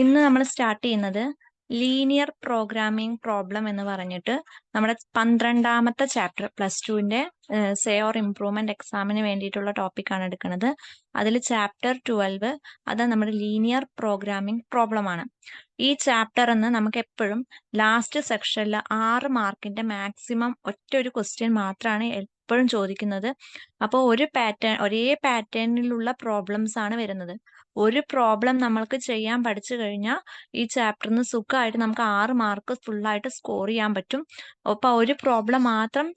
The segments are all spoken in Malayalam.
ഇന്ന് നമ്മൾ സ്റ്റാർട്ട് ചെയ്യുന്നത് ലീനിയർ പ്രോഗ്രാമിംഗ് പ്രോബ്ലം എന്ന് പറഞ്ഞിട്ട് നമ്മുടെ 12ാമത്തെ ചാപ്റ്റർ പ്ലസ് ടുവിന്റെ സേ ഓർ ഇംപ്രൂവ്മെന്റ് എക്സാമിന് വേണ്ടിയിട്ടുള്ള ടോപ്പിക്കാണ് എടുക്കുന്നത്. അതിൽ ചാപ്റ്റർ 12 അത് നമ്മുടെ ലീനിയർ പ്രോഗ്രാമിംഗ് പ്രോബ്ലം ആണ്. ഈ ചാപ്റ്റർ എന്ന് നമുക്ക് എപ്പോഴും ലാസ്റ്റ് സെക്ഷനിൽ 6 മാർക്കിന്റെ മാക്സിമം ഒരു ക്വസ്റ്റ്യൻ മാത്രമാണ് എപ്പോഴും ചോദിക്കുന്നത്. അപ്പോൾ ഒരേ പാറ്റേണിലുള്ള പ്രോബ്ലംസ് ആണ് വരുന്നത്. ഒരു പ്രോബ്ലം നമ്മൾക്ക് ചെയ്യാൻ പഠിച്ചു കഴിഞ്ഞാൽ ഈ ചാപ്റ്ററിന് സുഖമായിട്ട് നമുക്ക് 6 മാർക്ക് ഫുള്ളായിട്ട് സ്കോർ ചെയ്യാൻ പറ്റും. അപ്പൊ ഒരു പ്രോബ്ലം മാത്രം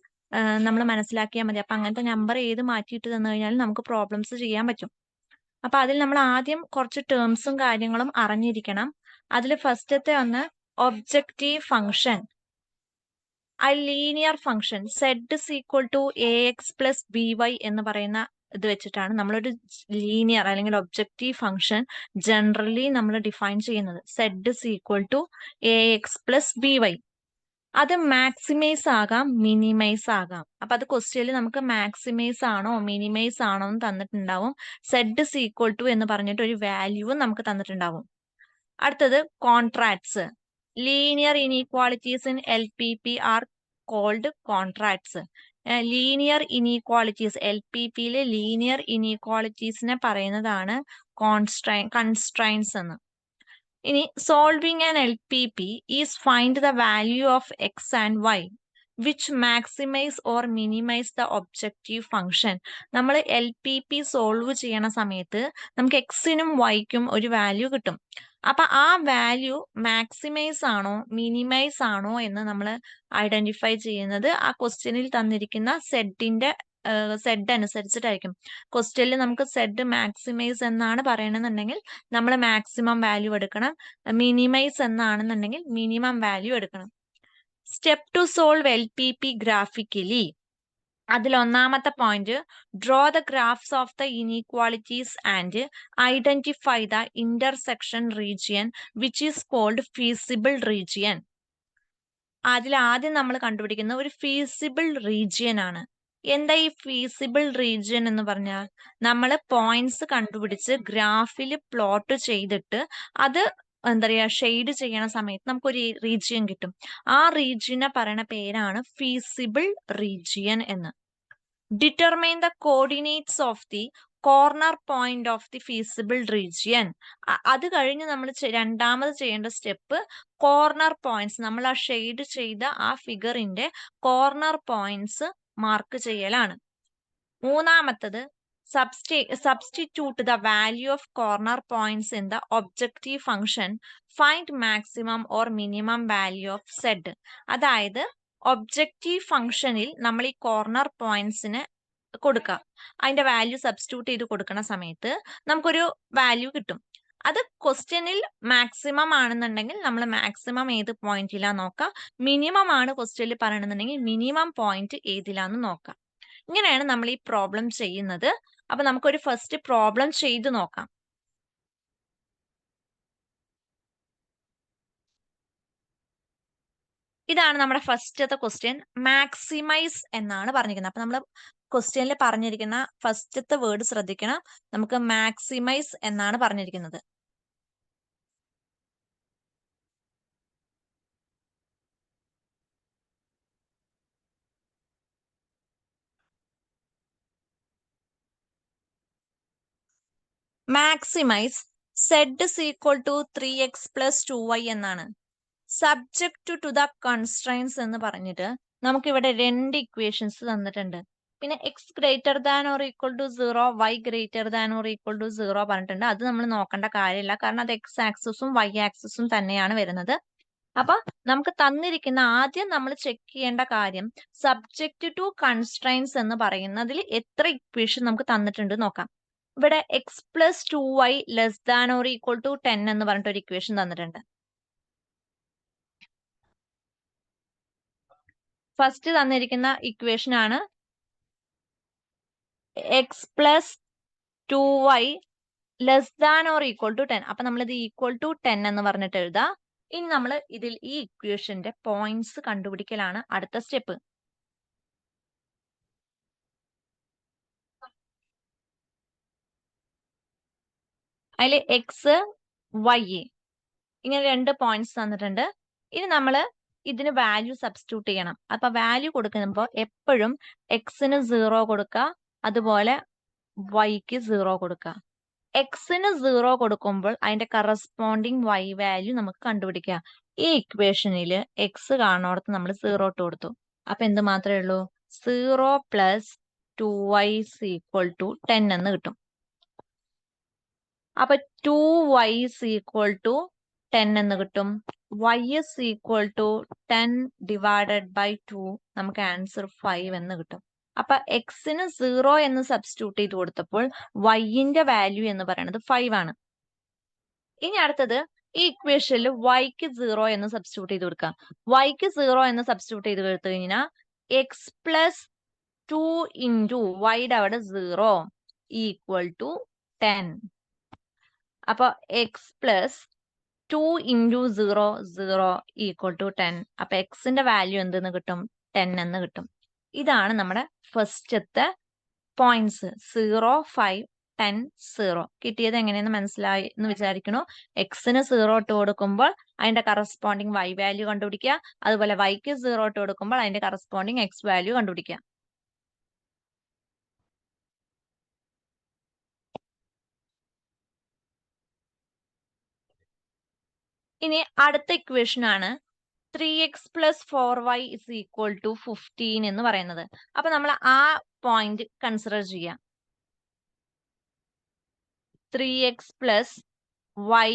നമ്മൾ മനസ്സിലാക്കിയാൽ മതി. അപ്പൊ അങ്ങനത്തെ നമ്പർ ഏത് മാറ്റിയിട്ട് തന്നു കഴിഞ്ഞാലും നമുക്ക് പ്രോബ്ലംസ് ചെയ്യാൻ പറ്റും. അപ്പൊ അതിൽ നമ്മൾ ആദ്യം കുറച്ച് ടേംസും കാര്യങ്ങളും അറിഞ്ഞിരിക്കണം. അതിൽ ഫസ്റ്റത്തെ ഒന്ന് objective function. Linear function z is equal to a x plus b y എന്ന് പറയുന്ന ഇത് വെച്ചിട്ടാണ് നമ്മളൊരു ലീനിയർ അല്ലെങ്കിൽ ഒബ്ജക്റ്റീവ് ഫംഗ്ഷൻ ജനറലി നമ്മൾ ഡിഫൈൻ ചെയ്യുന്നത്. Z is equal to a x plus b y. അത് മാക്സിമൈസ് ആകാം, മിനിമൈസ് ആകാം. അപ്പൊ അത് ക്വസ്റ്റ്യനിൽ നമുക്ക് മാക്സിമൈസ് ആണോ മിനിമൈസ് ആണോ എന്ന് തന്നിട്ടുണ്ടാവും. സെഡ് ഇസ് ഈക്വൽ ടു എന്ന് പറഞ്ഞിട്ട് ഒരു വാല്യൂവും നമുക്ക് തന്നിട്ടുണ്ടാവും. അടുത്തത് contracts. Linear inequalities in LPP are called contracts. Linear inequalities LPPയിലെ ലീനിയർ ഇനീക്വാളിറ്റീസിനെ പറയുന്നതാണ് കൺസ്ട്രൈൻസ് എന്ന്. ഇനി solving an LPP is find the value of X and Y which maximise or minimise the objective function. നമ്മൾ LPP സോൾവ് ചെയ്യണ സമയത്ത് നമുക്ക് എക്സിനും വൈക്കും ഒരു വാല്യൂ കിട്ടും. അപ്പൊ ആ വാല്യൂ മാക്സിമൈസ് ആണോ മിനിമൈസ് ആണോ എന്ന് നമ്മൾ ഐഡന്റിഫൈ ചെയ്യുന്നത് ആ ക്വസ്റ്റ്യനിൽ തന്നിരിക്കുന്ന സെഡ് അനുസരിച്ചിട്ടായിരിക്കും. ക്വസ്റ്റ്യനിൽ നമുക്ക് സെഡ് മാക്സിമൈസ് എന്നാണ് പറയണമെന്നുണ്ടെങ്കിൽ നമ്മൾ മാക്സിമം വാല്യൂ എടുക്കണം. മിനിമൈസ് എന്നാണെന്നുണ്ടെങ്കിൽ മിനിമം വാല്യൂ എടുക്കണം. Step two solve LPP graphically. അതിൽ ഒന്നാമത്തെ point, draw the graphs of the inequalities and identify the intersection region which is called feasible region. അതിൽ ആദ്യം നമ്മൾ കണ്ടുപിടിക്കുന്ന ഒരു ഫീസിബിൾ റീജിയൻ ആണ്. എന്താ ഈ ഫീസിബിൾ റീജിയൻ എന്ന് പറഞ്ഞാൽ, നമ്മൾ പോയിന്റ്സ് കണ്ടുപിടിച്ച് ഗ്രാഫിൽ പ്ലോട്ട് ചെയ്തിട്ട് അത് എന്താ പറയാ ഷെയ്ഡ് ചെയ്യണ സമയത്ത് നമുക്കൊരു റീജിയൻ കിട്ടും. ആ റീജിയനെ പറയുന്ന പേരാണ് ഫീസിബിൾ റീജിയൻ എന്ന്. Determine the coordinates of the corner point of the feasible region. അത് കഴിഞ്ഞ് നമ്മൾ രണ്ടാമത് ചെയ്യേണ്ട സ്റ്റെപ്പ് കോർണർ പോയിന്റ്സ്, നമ്മൾ ആ ഷെയ്ഡ് ചെയ്ത ആ ഫിഗറിന്റെ കോർണർ പോയിന്റ്സ് മാർക്ക് ചെയ്യലാണ്. മൂന്നാമത്തത് substitute the value of corner points in the objective function, find maximum or minimum value of z. അതായത് ഒബ്ജക്റ്റീവ് ഫംഗ്ഷനിൽ നമ്മൾ ഈ കോർണർ പോയിന്റ്സിന് കൊടുക്കുക. അതിന്റെ വാല്യൂ സബ്സ്റ്റിറ്റ്യൂട്ട് ചെയ്ത് കൊടുക്കുന്ന സമയത്ത് നമുക്കൊരു വാല്യൂ കിട്ടും. അത് ക്വസ്റ്റ്യനിൽ മാക്സിമം ആണെന്നുണ്ടെങ്കിൽ നമ്മൾ മാക്സിമം ഏത് പോയിന്റിലാന്ന് നോക്കാം. മിനിമം ആണ് ക്വസ്റ്റ്യനിൽ പറയണമെന്നുണ്ടെങ്കിൽ മിനിമം പോയിന്റ് ഏതിലാന്ന് നോക്കാം. ഇങ്ങനെയാണ് നമ്മൾ ഈ പ്രോബ്ലം ചെയ്യുന്നത്. അപ്പൊ നമുക്കൊരു ഫസ്റ്റ് പ്രോബ്ലം ചെയ്ത് നോക്കാം. ഇതാണ് നമ്മുടെ ഫസ്റ്റത്തെ ക്വസ്റ്റ്യൻ. മാക്സിമൈസ് എന്നാണ് പറഞ്ഞിരിക്കുന്നത്. അപ്പൊ നമ്മൾ ക്വസ്റ്റ്യനിൽ പറഞ്ഞിരിക്കുന്ന ഫസ്റ്റത്തെ വേർഡ് ശ്രദ്ധിക്കണം. നമുക്ക് മാക്സിമൈസ് എന്നാണ് പറഞ്ഞിരിക്കുന്നത്. Maximise z is equal to 3x + 2y എന്നാണ്. സബ്ജക്ട് ടു ദ കൺസ്ട്രൈൻസ് എന്ന് പറഞ്ഞിട്ട് നമുക്കിവിടെ രണ്ട് ഇക്വേഷൻസ് തന്നിട്ടുണ്ട്. പിന്നെ x greater than or equal to 0, Y greater than or equal to 0 പറഞ്ഞിട്ടുണ്ട്. അത് നമ്മൾ നോക്കേണ്ട കാര്യമില്ല, കാരണം അത് എക്സ് ആക്സിസും വൈ ആക്സിസും തന്നെയാണ് വരുന്നത്. അപ്പൊ നമുക്ക് തന്നിരിക്കുന്ന ആദ്യം നമ്മൾ ചെക്ക് ചെയ്യേണ്ട കാര്യം സബ്ജക്ട് ടു കൺസ്ട്രൈൻസ് എന്ന് പറയുന്നതിൽ എത്ര ഇക്വേഷൻ നമുക്ക് തന്നിട്ടുണ്ട് നോക്കാം. ഇവിടെ x plus 2y less than or equal to 10 എന്ന് പറഞ്ഞിട്ട് ഒരു ഇക്വേഷൻ തന്നിട്ടുണ്ട്. ഫസ്റ്റ് തന്നിരിക്കുന്ന ഇക്വേഷൻ ആണ് x plus 2y less than or equal to 10. അപ്പൊ നമ്മൾ ഇത് ഈക്വൽ ടു 10 എന്ന് പറഞ്ഞിട്ട് എഴുതാം. ഇനി നമ്മൾ ഇതിൽ ഈ ഇക്വേഷന്റെ പോയിന്റ്സ് കണ്ടുപിടിക്കലാണ് അടുത്ത സ്റ്റെപ്പ്. അതിൽ എക്സ് വൈ ഇങ്ങനെ 2 പോയിന്റ്സ് തന്നിട്ടുണ്ട്. ഇനി നമ്മൾ ഇതിന് വാല്യൂ സബ്സ്റ്റിറ്റ്യൂട്ട് ചെയ്യണം. അപ്പൊ വാല്യൂ കൊടുക്കുമ്പോൾ എപ്പോഴും എക്സിന് 0 കൊടുക്കുക, അതുപോലെ വൈക്ക് 0 കൊടുക്കുക. എക്സിന് 0 കൊടുക്കുമ്പോൾ അതിന്റെ കറസ്പോണ്ടിങ് വൈ വാല്യൂ നമുക്ക് കണ്ടുപിടിക്കാം. ഈ ഇക്വേഷനിൽ എക്സ് കാണുന്നിടത്ത് നമ്മൾ 0 ഇട്ട് കൊടുത്തു. അപ്പൊ എന്ത് മാത്രമേ ഉള്ളൂ? 0 പ്ലസ് 2y ഈക്വൽ ടു 10 എന്ന് കിട്ടും. അപ്പൊ 2y ഈക്വൽ ടു 10 എന്ന് കിട്ടും. y is equal to 10 divided by 2, നമുക്ക് ആൻസർ 5 എന്ന് കിട്ടും. അപ്പൊ എക്സിന് 0 എന്ന് സബ്സ്റ്റിറ്റ്യൂട്ട് ചെയ്ത് കൊടുത്തപ്പോൾ വൈന്റെ വാല്യൂ എന്ന് പറയുന്നത് 5 ആണ്. ഇനി അടുത്തത് ഈ ഇക്വേഷനിൽ വൈക്ക് 0 എന്ന് സബ്സ്റ്റിറ്റ്യൂട്ട് ചെയ്ത് കൊടുക്കാം. വൈക്ക് 0 എന്ന് സബ്സ്റ്റിറ്റ്യൂട്ട് ചെയ്ത് കൊടുത്തു കഴിഞ്ഞാൽ എക്സ് പ്ലസ് 2 ഇൻറ്റു വൈയുടെ അവിടെ 0 ഈക്വൽ ടു 10. അപ്പൊ x plus 2 into 0 0 equal to 10. അപ്പൊ എക്സിന്റെ വാല്യൂ എന്തെന്ന് കിട്ടും? 10 എന്ന് കിട്ടും. ഇതാണ് നമ്മുടെ ഫസ്റ്റത്തെ പോയിന്റ്സ്. 0, 5, 10, 0. കിട്ടിയത് എങ്ങനെയെന്ന് മനസ്സിലായി എന്ന് വിചാരിക്കണു. എക്സിന് 0 ഇട്ട് കൊടുക്കുമ്പോൾ അതിന്റെ കറസ്പോണ്ടിങ് വൈ വാല്യൂ കണ്ടുപിടിക്കുക, അതുപോലെ വൈക്ക് 0 ഇട്ട് കൊടുക്കുമ്പോൾ അതിന്റെ കറസ്പോണ്ടിങ് എക്സ് വാല്യൂ കണ്ടുപിടിക്കുക. ഇനി അടുത്ത ഇക്വേഷൻ ആണ് 3x plus 4y is equal to 15 എന്ന് പറയുന്നത്. അപ്പൊ നമ്മൾ ആ പോയിന്റ് കൺസിഡർ ചെയ്യാം. 3x plus y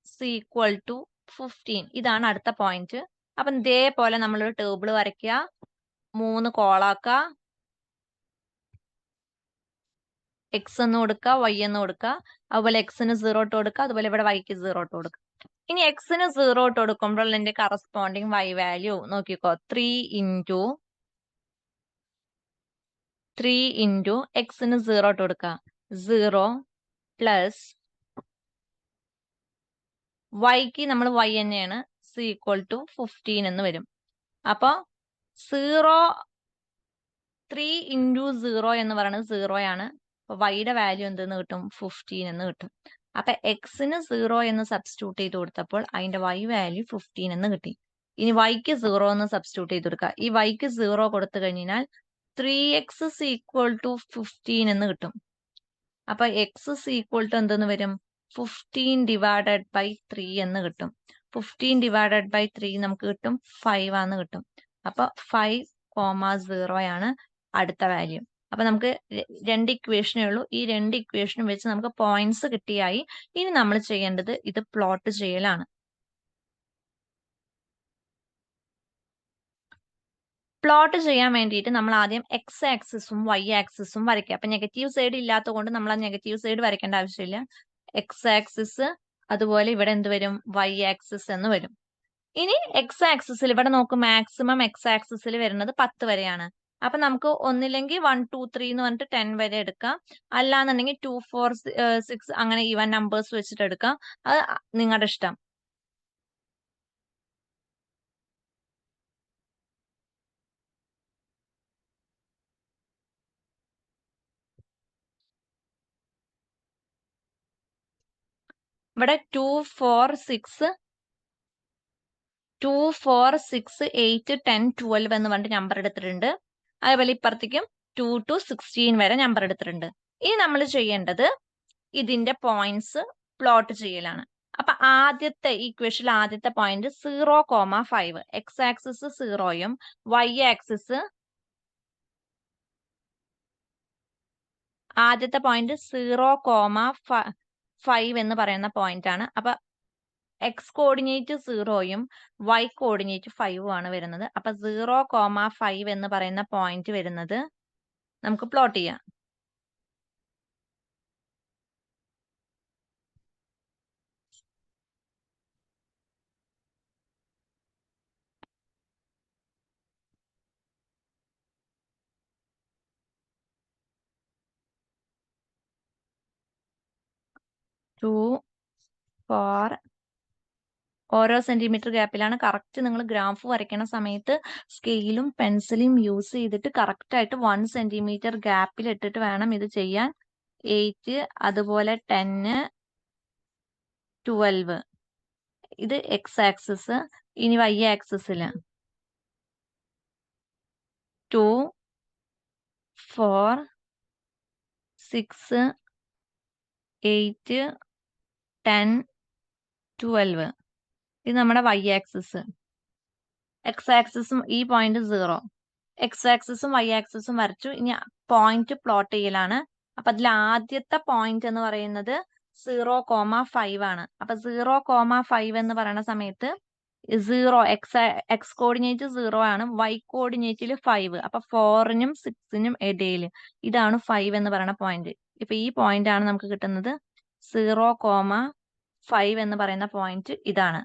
is equal to 15. ഇതാണ് അടുത്ത പോയിന്റ്. അപ്പം ഇതേപോലെ നമ്മളൊരു ടേബിൾ വരയ്ക്കുക, 3 കോളാക്കുക, എക്സ് എന്ന് കൊടുക്കുക, വൈ എന്ന് കൊടുക്കുക, അതുപോലെ എക്സിന് 0 ഇട്ട് കൊടുക്കുക, അതുപോലെ ഇവിടെ വൈക്ക് 0 ഇട്ട് കൊടുക്കുക. ഇനി എക്സിന് 0 ഇട്ട് കൊടുക്കുമ്പോൾ എന്റെ കറസ്പോണ്ടിങ് വൈ വാല്യൂ നോക്കിക്കോ. 3 ഇൻറ്റു എക്സിന് 0 ഇട്ട് കൊടുക്കുക, 0 പ്ലസ് വൈക്ക് നമ്മൾ വൈ തന്നെയാണ്, സി ഈക്വൽ ടു 15 എന്ന് വരും. അപ്പൊ 3 ഇൻറ്റു 0 എന്ന് പറയുന്നത് 0 ആണ്. അപ്പൊ വൈയുടെ വാല്യൂ എന്തെന്ന് കിട്ടും? 15 എന്ന് കിട്ടും. അപ്പൊ എക്സിന് 0 എന്ന് സബ്സ്റ്റിറ്റ്യൂട്ട് ചെയ്ത് കൊടുത്തപ്പോൾ അതിന്റെ വൈ വാല്യൂ 15 എന്ന് കിട്ടി. ഇനി വൈക്ക് 0 എന്ന് സബ്സ്റ്റിറ്റ്യൂട്ട് ചെയ്ത് കൊടുക്കുക. ഈ വൈക്ക് 0 കൊടുത്തു കഴിഞ്ഞാൽ 3x ഈക്വൽ ടു 15 എന്ന് കിട്ടും. അപ്പൊ എക്സ് ഈക്വൽ ടു എന്തെന്ന് വരും? 15 ഡിവൈഡഡ് ബൈ 3 എന്ന് കിട്ടും. 15 ഡിവൈഡഡ് ബൈ 3 നമുക്ക് കിട്ടും 5 ആന്ന് കിട്ടും. അപ്പൊ 5,0 ആണ് അടുത്ത വാല്യൂ. അപ്പൊ നമുക്ക് 2 ഇക്വേഷനേ ഉള്ളൂ. ഈ 2 ഇക്വേഷനും വെച്ച് നമുക്ക് പോയിന്റ്സ് കിട്ടിയായി. ഇനി നമ്മൾ ചെയ്യേണ്ടത് ഇത് പ്ലോട്ട് ചെയ്യലാണ്. പ്ലോട്ട് ചെയ്യാൻ വേണ്ടിയിട്ട് നമ്മൾ ആദ്യം എക്സ് ആക്സിസും വൈ ആക്സിസും വരയ്ക്കുക. അപ്പൊ നെഗറ്റീവ് സൈഡ് ഇല്ലാത്തത് കൊണ്ട് നമ്മൾ ആ നെഗറ്റീവ് സൈഡ് വരയ്ക്കേണ്ട ആവശ്യമില്ല. എക്സ് ആക്സിസ്, അതുപോലെ ഇവിടെ എന്ത് വരും? വൈ ആക്സിസ് എന്ന് വരും. ഇനി എക്സ് ആക്സിസിൽ ഇവിടെ നോക്കും, മാക്സിമം എക്സ് ആക്സിസിൽ വരുന്നത് 10 വരെയാണ്. അപ്പൊ നമുക്ക് ഒന്നില്ലെങ്കിൽ 1, 2, 3 എന്ന് പറഞ്ഞിട്ട് 10 വരെ എടുക്കാം. അല്ലാന്നുണ്ടെങ്കിൽ 2, 4, 6 അങ്ങനെ ഈവൻ നമ്പേഴ്സ് വെച്ചിട്ട് എടുക്കാം. അത് നിങ്ങളുടെ ഇഷ്ടം. ഇവിടെ 2, 4, 6, 8, 10, 12 എന്ന് പറഞ്ഞിട്ട് നമ്പർ എടുത്തിട്ടുണ്ട്. അതേപോലെ ഇപ്പുറത്തേക്കും 2 to 16 വരെ നമ്പർ എടുത്തിട്ടുണ്ട്. ഇനി നമ്മൾ ചെയ്യേണ്ടത് ഇതിന്റെ പോയിന്റ്സ് പ്ലോട്ട് ചെയ്യലാണ്. അപ്പൊ ആദ്യത്തെ ഇക്വേഷനിൽ ആദ്യത്തെ പോയിന്റ് 0,5. എക്സ് ആക്സിസ് 0യും വൈ ആക്സിസ് ആദ്യത്തെ പോയിന്റ് 0,5 എന്ന് പറയുന്ന പോയിന്റ് ആണ്. അപ്പൊ എക്സ് കോർഡിനേറ്റ് 0യും വൈ കോർഡിനേറ്റ് 5ഉം ആണ് വരുന്നത്. അപ്പൊ 0,5 എന്ന് പറയുന്ന പോയിന്റ് വരുന്നത് നമുക്ക് പ്ലോട്ട് ചെയ്യാം. ഓരോ സെന്റിമീറ്റർ ഗ്യാപ്പിലാണ്. കറക്റ്റ് നിങ്ങൾ ഗ്രാഫ് വരയ്ക്കുന്ന സമയത്ത് സ്കെയിലും പെൻസിലും യൂസ് ചെയ്തിട്ട് കറക്റ്റ് ആയിട്ട് 1 സെന്റിമീറ്റർ ഗ്യാപ്പിൽ ഇട്ടിട്ട് വേണം ഇത് ചെയ്യാൻ. 8, അതുപോലെ 10, 12. ഇത് എക്സ് ആക്സിസ്. ഇനി വൈ ആക്സിസിൽ 2, 4, 6, 8, 10, 12. ഇത് നമ്മുടെ വൈ ആക്സിസ്. എക്സ് ആക്സിസും ഈ പോയിന്റ് 0. എക്സ് ആക്സിസും വൈ ആക്സിസും വരച്ചു. ഇനി പോയിന്റ് പ്ലോട്ട് ചെയ്യലാണ്. അപ്പൊ അതിൽ ആദ്യത്തെ പോയിന്റ് എന്ന് പറയുന്നത് 0,5 ആണ്. അപ്പൊ 0,5 എന്ന് പറയുന്ന സമയത്ത് 0 എക്സ് കോർഡിനേറ്റ് 0 ആണ്, വൈ കോർഡിനേറ്റിൽ 5. അപ്പൊ 4നും 6നും ഇടയിൽ ഇതാണ് 5 എന്ന് പറയുന്ന പോയിന്റ്. ഇപ്പൊ ഈ പോയിന്റ് ആണ് നമുക്ക് കിട്ടുന്നത്. 0,5 എന്ന് പറയുന്ന പോയിന്റ് ഇതാണ്.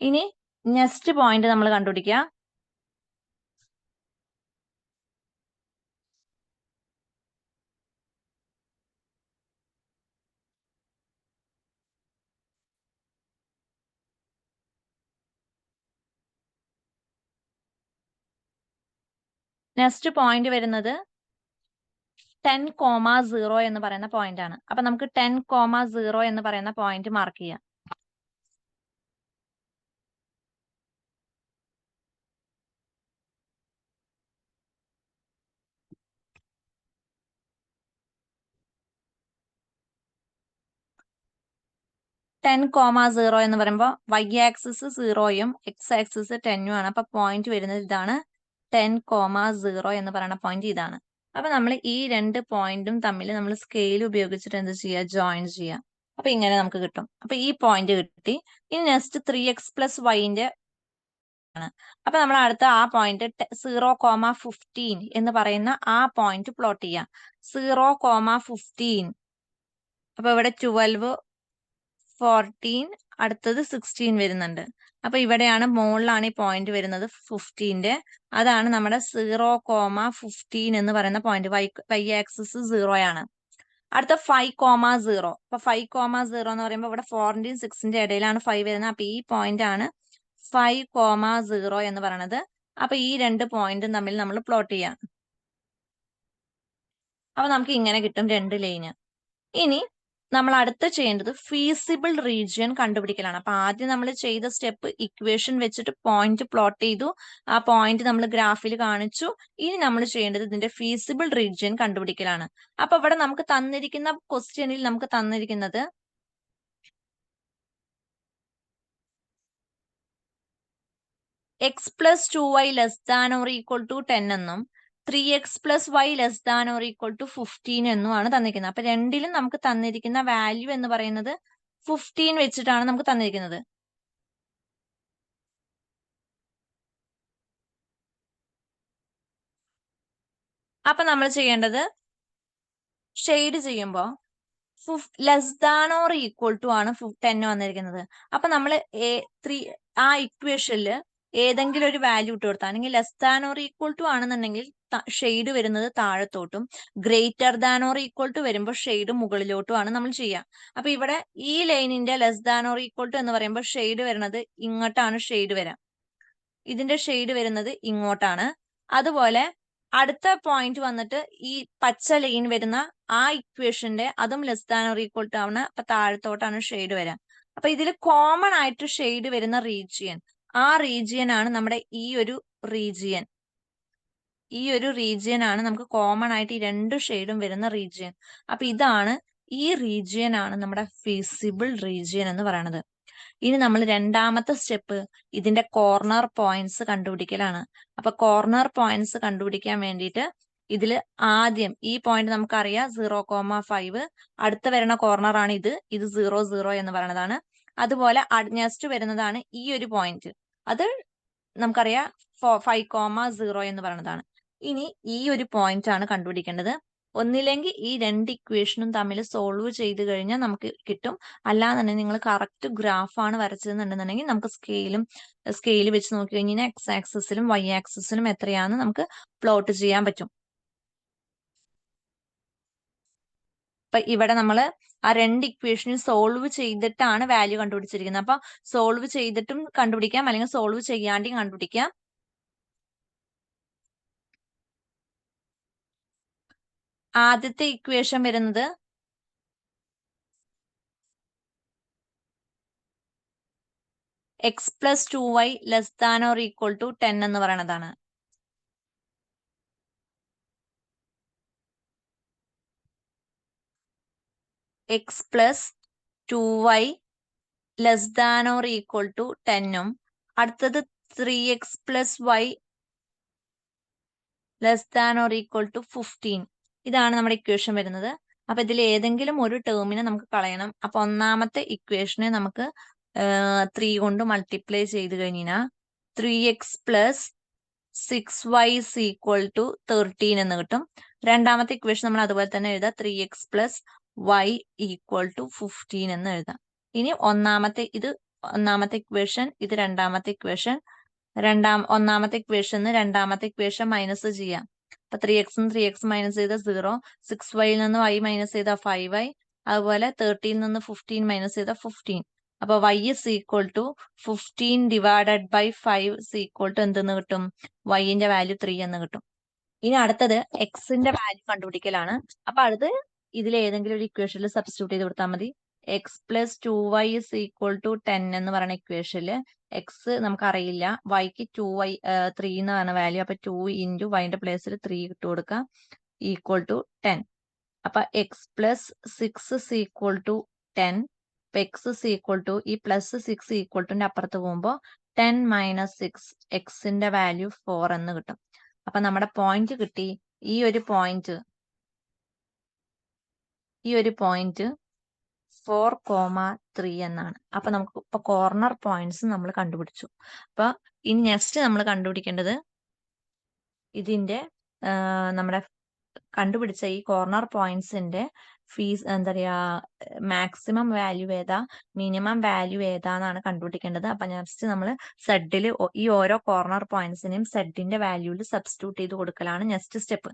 ഇനി നെക്സ്റ്റ് പോയിന്റ് നമ്മൾ കണ്ടുപിടിക്കുക. നെക്സ്റ്റ് പോയിന്റ് വരുന്നത് 10,0 എന്ന് പറയുന്ന പോയിന്റ് ആണ്. അപ്പൊ നമുക്ക് 10,0 എന്ന് പറയുന്ന പോയിന്റ് മാർക്ക് ചെയ്യാം. ടെൻ കോമ 0 എന്ന് പറയുമ്പോൾ വൈ ആക്സിസ് 0യും എക്സ് ആക്സിസ് 10ഉം ആണ്. അപ്പൊ പോയിന്റ് വരുന്നത് ഇതാണ്. 10,0 എന്ന് പറയുന്ന പോയിന്റ് ഇതാണ്. അപ്പൊ നമ്മൾ ഈ രണ്ട് പോയിന്റും തമ്മിൽ നമ്മൾ സ്കെയിൽ ഉപയോഗിച്ചിട്ട് എന്ത് ചെയ്യുക? ജോയിൻ ചെയ്യുക. അപ്പൊ ഇങ്ങനെ നമുക്ക് കിട്ടും. അപ്പൊ ഈ പോയിന്റ് കിട്ടി. ഇനി നെക്സ്റ്റ് 3x+y ആണ്. അപ്പൊ നമ്മൾ അടുത്ത ആ പോയിന്റ് 0,15 എന്ന് പറയുന്ന ആ പോയിന്റ് പ്ലോട്ട് ചെയ്യാം. 0,15. അപ്പൊ ഇവിടെ 12, 14, അടുത്തത് 16 വരുന്നുണ്ട്. അപ്പൊ ഇവിടെയാണ് മുകളിലാണ് ഈ പോയിന്റ് വരുന്നത് 15. അതാണ് നമ്മുടെ 0,15 എന്ന് പറയുന്ന പോയിന്റ്. വൈ ആക്സിസ് 0 ആണ്. അടുത്ത 5,0. അപ്പൊ 5,0 എന്ന് പറയുമ്പോൾ ഇവിടെ 4ന്റെയും 6ന്റെയും ഇടയിലാണ് 5 വരുന്നത്. അപ്പൊ ഈ പോയിന്റ് ആണ് 5,0 എന്ന് പറയുന്നത്. അപ്പൊ ഈ രണ്ട് പോയിന്റും തമ്മിൽ നമ്മൾ പ്ലോട്ട് ചെയ്യാം. അപ്പൊ നമുക്ക് ഇങ്ങനെ കിട്ടും രണ്ട് ലൈന്. ഇനി നമ്മൾ അടുത്ത ചെയ്യേണ്ടത് ഫീസിബിൾ റീജിയൻ കണ്ടുപിടിക്കലാണ്. അപ്പൊ ആദ്യം നമ്മൾ ചെയ്ത സ്റ്റെപ്പ് ഇക്വേഷൻ വെച്ചിട്ട് പോയിന്റ് പ്ലോട്ട് ചെയ്തു. ആ പോയിന്റ് നമ്മൾ ഗ്രാഫിൽ കാണിച്ചു. ഇനി നമ്മൾ ചെയ്യേണ്ടത് ഇതിന്റെ ഫീസിബിൾ റീജിയൻ കണ്ടുപിടിക്കലാണ്. അപ്പൊ ഇവിടെ നമുക്ക് തന്നിരിക്കുന്ന ക്വസ്റ്റ്യനിൽ നമുക്ക് തന്നിരിക്കുന്നത് x+2y < 10 എന്നും 3x+y < 15 എന്നുമാണ് തന്നിരിക്കുന്നത്. അപ്പൊ രണ്ടിലും നമുക്ക് തന്നിരിക്കുന്ന വാല്യൂ എന്ന് പറയുന്നത് 15 വെച്ചിട്ടാണ് നമുക്ക് തന്നിരിക്കുന്നത്. അപ്പൊ നമ്മൾ ചെയ്യേണ്ടത് ഷെയ്ഡ് ചെയ്യുമ്പോൾ < ആണ് 10 വന്നിരിക്കുന്നത്. അപ്പൊ നമ്മൾ ആ ഇക്വേഷനിൽ ഏതെങ്കിലും ഒരു വാല്യൂ ഇട്ട് കൊടുത്താൽ, അല്ലെങ്കിൽ < ആണെന്നുണ്ടെങ്കിൽ ഷെയ്ഡ് വരുന്നത് താഴത്തോട്ടും, > വരുമ്പോൾ ഷെയ്ഡ് മുകളിലോട്ടുമാണ് നമ്മൾ ചെയ്യുക. അപ്പൊ ഇവിടെ ഈ ലൈനിന്റെ < എന്ന് പറയുമ്പോൾ ഷെയ്ഡ് വരുന്നത് ഇങ്ങോട്ടാണ് ഷെയ്ഡ് വരാം. ഇതിന്റെ ഷെയ്ഡ് വരുന്നത് ഇങ്ങോട്ടാണ്. അതുപോലെ അടുത്ത പോയിന്റ് വന്നിട്ട് ഈ പച്ച ലൈൻ വരുന്ന ആ ഇക്വേഷന്റെ അതും < ആണ്. അപ്പൊ താഴത്തോട്ടാണ് ഷെയ്ഡ് വരാം. അപ്പൊ ഇതിൽ കോമൺ ആയിട്ട് ഷെയ്ഡ് വരുന്ന റീജിയൻ, ആ റീജിയൻ ആണ് നമ്മുടെ ഈ ഒരു റീജിയൻ. ഈ ഒരു റീജിയൻ ആണ് നമുക്ക് കോമൺ ആയിട്ട് ഈ രണ്ട് ഷെയ്ഡും വരുന്ന റീജിയൻ. അപ്പൊ ഇതാണ്, ഈ റീജിയൻ ആണ് നമ്മുടെ ഫീസിബിൾ റീജിയൻ എന്ന് പറയുന്നത്. ഇനി നമ്മൾ രണ്ടാമത്തെ സ്റ്റെപ്പ് ഇതിന്റെ കോർണർ പോയിന്റ്സ് കണ്ടുപിടിക്കലാണ്. അപ്പൊ കോർണർ പോയിന്റ്സ് കണ്ടുപിടിക്കാൻ വേണ്ടിയിട്ട് ഇതിൽ ആദ്യം ഈ പോയിന്റ് നമുക്കറിയാം 0,5. അടുത്ത വരുന്ന കോർണർ ആണ് ഇത് 0, 0 എന്ന് പറയുന്നതാണ്. അതുപോലെ നെക്സ്റ്റ് വരുന്നതാണ് ഈ ഒരു പോയിന്റ്, അത് നമുക്കറിയാം 5,0 എന്ന് പറയുന്നതാണ്. ഇനി ഈ ഒരു പോയിന്റ് ആണ് കണ്ടുപിടിക്കേണ്ടത്. ഒന്നില്ലെങ്കിൽ ഈ രണ്ട് ഇക്വേഷനും തമ്മിൽ സോൾവ് ചെയ്ത് കഴിഞ്ഞാൽ നമുക്ക് കിട്ടും. അല്ലാന്നുണ്ടെങ്കിൽ നിങ്ങൾ കറക്റ്റ് ഗ്രാഫാണ് വരച്ചതെന്നുണ്ടെന്നുണ്ടെങ്കിൽ നമുക്ക് സ്കെയിൽ വെച്ച് നോക്കി കഴിഞ്ഞാൽ എക്സ് ആക്സിസിലും വൈ ആക്സിസിലും എത്രയാണെന്ന് നമുക്ക് പ്ലോട്ട് ചെയ്യാൻ പറ്റും. അപ്പൊ ഇവിടെ നമ്മൾ ആ രണ്ട് ഇക്വേഷനും സോൾവ് ചെയ്തിട്ടാണ് വാല്യൂ കണ്ടുപിടിച്ചിരിക്കുന്നത്. അപ്പൊ സോൾവ് ചെയ്തിട്ടും കണ്ടുപിടിക്കാം, അല്ലെങ്കിൽ സോൾവ് ചെയ്യാണ്ടും കണ്ടുപിടിക്കാം. ആദ്യത്തെ ഇക്വേഷൻ വരുന്നത് X plus 2y less than or equal to 10 എന്ന് പറയണതാണ്. X plus 2y less than or equal to 10ഉം അടുത്തത് 3x plus y less than or equal to 15. ഇതാണ് നമ്മുടെ ഇക്വേഷൻ വരുന്നത്. അപ്പൊ ഇതിൽ ഏതെങ്കിലും ഒരു ടേമിനെ നമുക്ക് കളയണം. അപ്പൊ ഒന്നാമത്തെ ഇക്വേഷനെ നമുക്ക് 3 കൊണ്ട് മൾട്ടിപ്ലൈ ചെയ്ത് കഴിഞ്ഞാൽ 3x plus 6y is equal to 13 എന്ന് കിട്ടും. രണ്ടാമത്തെ ഇക്വേഷൻ നമ്മൾ അതുപോലെ തന്നെ എഴുതാം. 3x plus y equal to 15 എന്ന് എഴുതാം. ഇനി ഒന്നാമത്തെ ഇക്വേഷൻ, ഇത് രണ്ടാമത്തെ ഇക്വേഷൻ. ഒന്നാമത്തെ ഇക്വേഷന് രണ്ടാമത്തെ ഇക്വേഷൻ മൈനസ് ചെയ്യാം. അപ്പൊ 3x മൈനസ് ചെയ്ത 0, 6y നിന്ന് y മൈനസ് ചെയ്ത 5y, അതുപോലെ 13 നിന്ന് 15 മൈനസ് ചെയ്ത 15. അപ്പൊ y is equal to 15 divided by 5 is equal to എന്തെന്ന് കിട്ടും? y-ന്റെ വാല്യൂ 3 എന്ന് കിട്ടും. ഇനി അടുത്തത് x-ന്റെ വാല്യൂ കണ്ടുപിടിക്കലാണ്. അപ്പൊ അടുത്ത് ഇതിൽ ഏതെങ്കിലും ഒരു ഇക്വേഷനിൽ സബ്സ്റ്റിറ്റ്യൂട്ട് ചെയ്ത് കൊടുത്താൽ മതി. x plus 2y is equal to 10 എന്ന് പറയുന്ന ഇക്വേഷനിൽ എക്സ് നമുക്കറിയില്ല, വൈക്ക് 3 എന്ന് പറഞ്ഞ വാല്യൂ. അപ്പൊ 2 ഇൻറ്റു വൈൻ്റെ പ്ലേസിൽ 3 ഇട്ട് കൊടുക്കുക, ഈക്വൽ ടു 10. അപ്പൊ x plus 6 is equal to 10. അപ്പൊ എക്സ് is equal to ഈ പ്ലസ് 6 ഈക്വൽ ടുന്റെ അപ്പുറത്ത് പോകുമ്പോൾ 10 മൈനസ് 6 എക്സിന്റെ വാല്യൂ 4 എന്ന് കിട്ടും. അപ്പൊ നമ്മുടെ പോയിന്റ് കിട്ടി. ഈ ഒരു പോയിന്റ് 4,3 എന്നാണ്. അപ്പൊ നമുക്ക് ഇപ്പൊ കോർണർ പോയിന്റ്സ് നമ്മൾ കണ്ടുപിടിച്ചു. അപ്പൊ ഇനി നെക്സ്റ്റ് നമ്മൾ കണ്ടുപിടിക്കേണ്ടത് ഇതിന്റെ നമ്മുടെ കണ്ടുപിടിച്ച ഈ കോർണർ പോയിന്റ്സിന്റെ എന്താ പറയാ, മാക്സിമം വാല്യൂ ഏതാ, മിനിമം വാല്യൂ ഏതാന്നാണ് കണ്ടുപിടിക്കേണ്ടത്. അപ്പൊ നെക്സ്റ്റ് നമ്മൾ സെഡിൽ ഈ ഓരോ കോർണർ പോയിന്റ്സിനെയും സെഡിന്റെ വാല്യൂവിൽ സബ്സ്റ്റിറ്റ്യൂട്ട് ചെയ്ത് കൊടുക്കലാണ് നെക്സ്റ്റ് സ്റ്റെപ്പ്.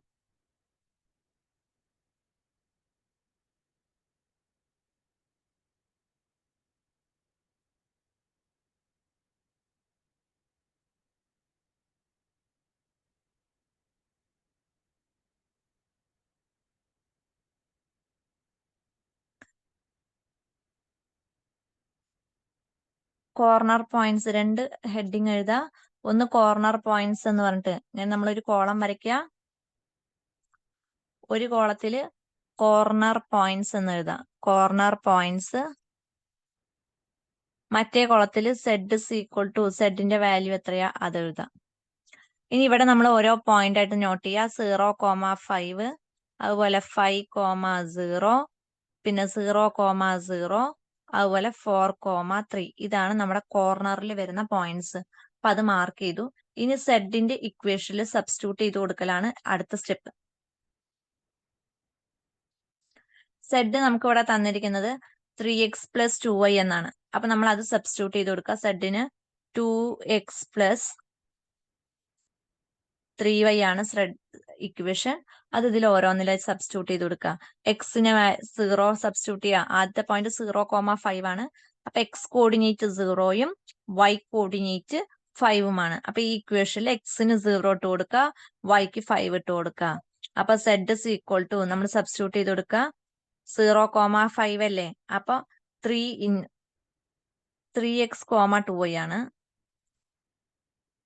കോർണർ പോയിന്റ്സ് രണ്ട് ഹെഡിങ് എഴുതാ. ഒന്ന് കോർണർ പോയിന്റ്സ് എന്ന് പറഞ്ഞിട്ട് ഞാൻ നമ്മളൊരു കോളം വരയ്ക്കുക. ഒരു കോളത്തില് കോർണർ പോയിന്റ്സ് എന്ന് എഴുതാം. Corner points. മറ്റേ കോളത്തില് സെഡ് ഈക്വൽ ടു സെഡിന്റെ വാല്യൂ എത്രയാ അത് എഴുതാം. ഇനി ഇവിടെ നമ്മൾ ഓരോ പോയിന്റ് ആയിട്ട് നോട്ട് ചെയ്യുക. 0,5, അതുപോലെ 5,0, പിന്നെ 0,0, അതുപോലെ 4,3. ഇതാണ് നമ്മുടെ കോർണറിൽ വരുന്ന പോയിന്റ്സ്. അപ്പൊ അത് മാർക്ക് ചെയ്തു. ഇനി സെഡിന്റെ ഇക്വേഷനിൽ സബ്സ്റ്റിറ്റ്യൂട്ട് ചെയ്ത് കൊടുക്കലാണ് അടുത്ത സ്റ്റെപ്പ്. സെഡ് നമുക്ക് ഇവിടെ തന്നിരിക്കുന്നത് 3x പ്ലസ് 2y എന്നാണ്. അപ്പൊ നമ്മൾ അത് സബ്സ്റ്റിറ്റ്യൂട്ട് ചെയ്ത് കൊടുക്കുക. സെഡിന് 2x പ്ലസ് 3y ആണ് ഇക്വേഷൻ. അത് ഇതിൽ ഓരോന്നിലായി സബ്സ്റ്റിറ്റ്യൂട്ട് ചെയ്ത് കൊടുക്കുക. എക്സിന് 0 സബ്സ്റ്റിറ്റ്യൂട്ട് ചെയ്യുക. ആദ്യത്തെ പോയിന്റ് 0,5 ആണ്. അപ്പൊ എക്സ് കോർഡിനേറ്റ് 0യും y കോർഡിനേറ്റ് 5ഉമാണ്. അപ്പൊ ഈ ഇക്വേഷനിൽ എക്സിന് 0 ഇട്ട് കൊടുക്കുക, വൈക്ക് 5 ഇട്ട് കൊടുക്കുക. അപ്പൊ സെഡ് ഈക്വൽ ടു നമ്മൾ സബ്സ്റ്റിറ്റ്യൂട്ട് ചെയ്ത് കൊടുക്കുക. 0,5 അല്ലേ, അപ്പൊ 3x, 2y ആണ്.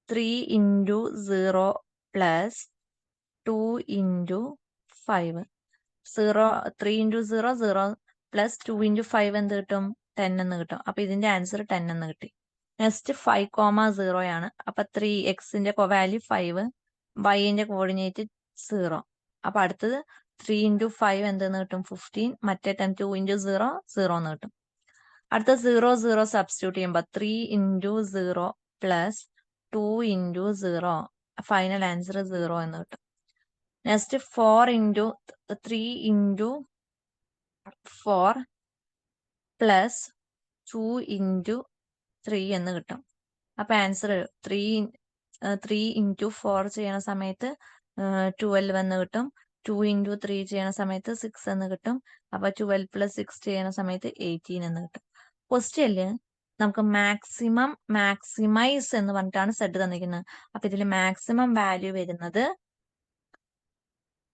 3 into 0 plus 2 into 5. 3 into 0 plus 2 into 5 എന്ത് കിട്ടും? 10 എന്ന് കിട്ടും. അപ്പൊ ഇതിന്റെ ആൻസർ 10 എന്ന് കിട്ടി. നെക്സ്റ്റ് 5,0 ആണ്. അപ്പൊ 3xന്റെ വാല്യൂ 5, വൈന്റെ കോർഡിനേറ്റ് 0. അപ്പൊ അടുത്തത് 3 ഇൻറ്റു 5 എന്തെന്ന് കിട്ടും? 15. മറ്റേ 2 ഇൻറ്റു 0 എന്ന് കിട്ടും. അടുത്ത 0 സബ്സ്റ്റിറ്റ്യൂട്ട് ചെയ്യുമ്പോൾ 3 into 0 plus 2 into 0, final answer 0 എന്ന് കിട്ടും. നെക്സ്റ്റ് 3 ഇൻറ്റു 4 പ്ലസ് 2 ഇൻറ്റു 3 എന്ന് കിട്ടും. അപ്പൊ ആൻസർ 3 ഇൻറ്റു 4 ചെയ്യണ സമയത്ത് 12 എന്ന് കിട്ടും. 2 ഇൻറ്റു 3 ചെയ്യണ സമയത്ത് 6 എന്ന് കിട്ടും. അപ്പൊ 12 പ്ലസ് 6 ചെയ്യണ സമയത്ത് 18 എന്ന് കിട്ടും. ക്വസ്റ്റ്യനില് നമുക്ക് മാക്സിമൈസ് എന്ന് പറഞ്ഞിട്ടാണ് സെഡ് തന്നിരിക്കുന്നത്. അപ്പൊ ഇതിൽ മാക്സിമം വാല്യൂ വരുന്നത്